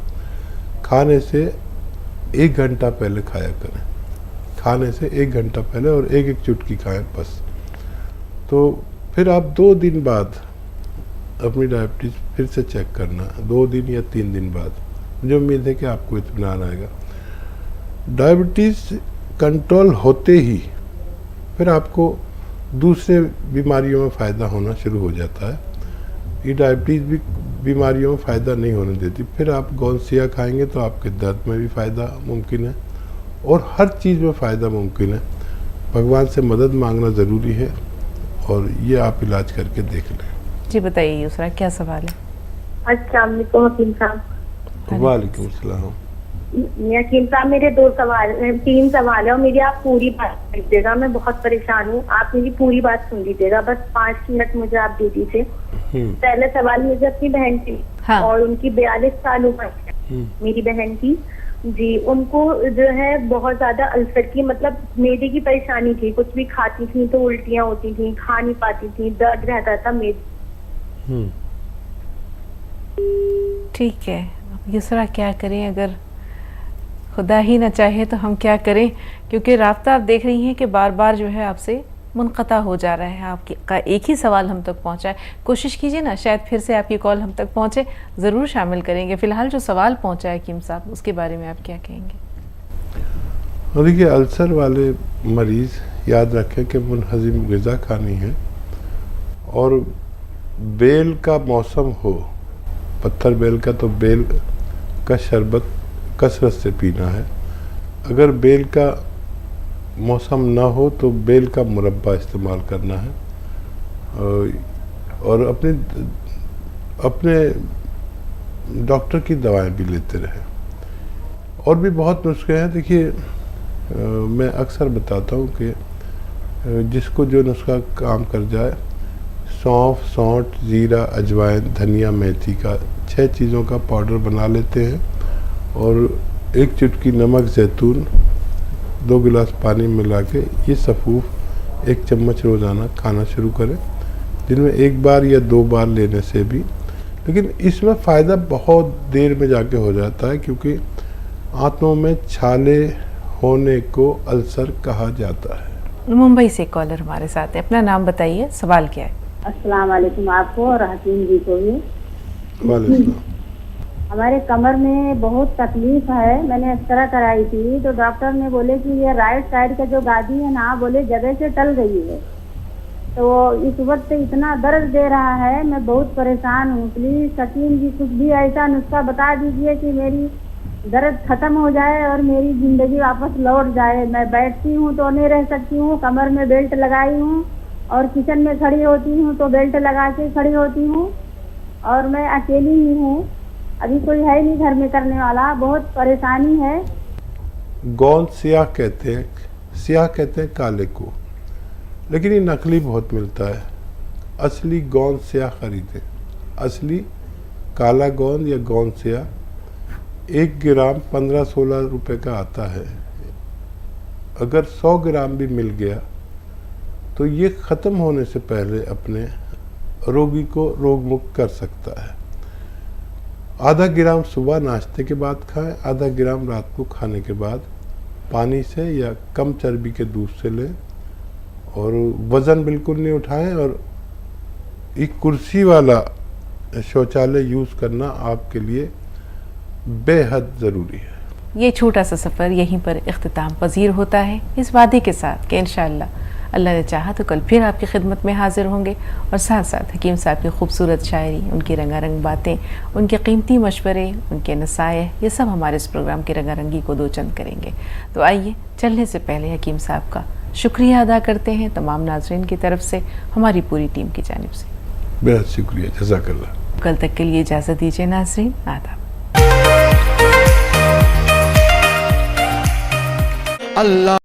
खाने से 1 घंटा पहले खाया करें। खाने से 1 घंटा पहले और 1-1 चुटकी खाएं बस। तो फिर आप 2 दिन बाद अपनी डायबिटीज़ फिर से चेक करना, 2 दिन या 3 दिन बाद। मुझे उम्मीद है कि आपको इत्मीनान आएगा। डायबिटीज़ कंट्रोल होते ही फिर आपको दूसरे बीमारियों में फ़ायदा होना शुरू हो जाता है। ये डायबिटीज़ भी बीमारियों में फ़ायदा नहीं होने देती। फिर आप गोंसिया खाएंगे तो आपके दर्द में भी फ़ायदा मुमकिन है और हर चीज़ में फ़ायदा मुमकिन है। भगवान से मदद मांगना ज़रूरी है और ये आप इलाज करके देख लें। जी बताइए यूसरा, क्या सवाल है? अस्सलाम वालेकुम हकीम साहब। वालेकुम सलाम। हकीम साहब मेरे 3 सवाल है और मेरी आप पूरी बात सुन लीजिएगा। मैं बहुत परेशान हूँ, आप मेरी पूरी बात सुन लीजिएगा, बस 5 मिनट मुझे आप दे दीजिए। पहला सवाल मुझे अपनी बहन की और उनकी 42 साल उम्र है मेरी बहन की जी। उनको जो है बहुत ज्यादा अल्सर की मतलब मेदे की परेशानी थी, कुछ भी खाती थी तो उल्टियाँ होती थी, खा नहीं पाती थी, दर्द रहता था मेदे। ठीक है, अब यूसरा क्या करें? अगर खुदा ही ना चाहे तो हम क्या करें, क्योंकि राब्ता आप देख रही हैं कि बार बार जो है आपसे मुनक़ता हो जा रहा है। आपका एक ही सवाल हम तक पहुंचा है, कोशिश कीजिए ना शायद फिर से आपकी कॉल हम तक पहुंचे, ज़रूर शामिल करेंगे। फ़िलहाल जो सवाल पहुंचा है हकीम साहब, उसके बारे में आप क्या कहेंगे? देखिए, अल्सर वाले मरीज़ याद रखें कि मुनहज़िम ग़िज़ा खानी है और बेल का मौसम हो, पत्थर बेल का, तो बेल का शरबत कसरत से पीना है। अगर बेल का मौसम ना हो तो बेल का मुरब्बा इस्तेमाल करना है और अपने डॉक्टर की दवाएं भी लेते रहें। और भी बहुत नुस्खे हैं। देखिए, मैं अक्सर बताता हूँ कि जिसको जो नुस्खा काम कर जाए, सौंफ, सौंठ, जीरा, अजवाइन, धनिया, मेथी का 6 चीज़ों का पाउडर बना लेते हैं और 1 चुटकी नमक, जैतून, 2 गिलास पानी मिला के ये सफ़ूफ 1 चम्मच रोज़ाना खाना शुरू करें, दिन में 1 बार या 2 बार लेने से भी। लेकिन इसमें फ़ायदा बहुत देर में जाके हो जाता है, क्योंकि आंतों में छाले होने को अल्सर कहा जाता है। मुंबई से कॉलर हमारे साथ है, अपना नाम बताइए, सवाल क्या है? अस्सलाम वालेकुम आपको और हकीम जी को भी। वालेकुम। हमारे कमर में बहुत तकलीफ है, मैंने एक्सरा कराई थी तो डॉक्टर ने बोले कि ये राइट साइड का जो गादी है ना, बोले जगह से टल गई है, तो इस वक्त इतना दर्द दे रहा है, मैं बहुत परेशान हूँ। प्लीज हकीम जी कुछ भी ऐसा नुस्खा बता दीजिए कि मेरी दर्द खत्म हो जाए और मेरी जिंदगी वापस लौट जाए। मैं बैठती हूँ तो नहीं रह सकती हूँ, कमर में बेल्ट लगाई हूँ और किचन में खड़ी होती हूँ तो बेल्ट लगा के खड़ी होती हूँ और मैं अकेली ही हूँ, अभी कोई है नहीं घर में करने वाला, बहुत परेशानी है। गोंद सियाह कहते हैं, सियाह कहते हैं काले को, लेकिन ये नकली बहुत मिलता है। असली गोंद स्याह खरीदें। असली काला गोंद या गोंद स्याह 1 ग्राम 15-16 रुपए का आता है। अगर 100 ग्राम भी मिल गया तो ये ख़त्म होने से पहले अपने रोगी को रोग मुक्त कर सकता है। आधा ग्राम सुबह नाश्ते के बाद खाएं, आधा ग्राम रात को खाने के बाद पानी से या कम चर्बी के दूध से लें। और वज़न बिल्कुल नहीं उठाएं और एक कुर्सी वाला शौचालय यूज़ करना आपके लिए बेहद ज़रूरी है। ये छोटा सा सफ़र यहीं पर इख्तिताम पजीर होता है, इस वादे के साथ कि इंशाअल्लाह अल्लाह ने चाहा तो कल फिर आपकी खिदमत में हाजिर होंगे और साथ साथ हकीम साहब की खूबसूरत शायरी, उनकी रंगारंग बातें, उनके कीमती मशवरे, उनके नसाइह, ये सब हमारे इस प्रोग्राम की रंगारंगी को दो चंद करेंगे। तो आइए चलने से पहले हकीम साहब का शुक्रिया अदा करते हैं तमाम नाज़रीन की तरफ से, हमारी पूरी टीम की जानिब से। बेहद शुक्रिया, जज़ाकल्लाह। कल तक के लिए इजाज़त दीजिए नाज़रीन, आदाब। अल्लाह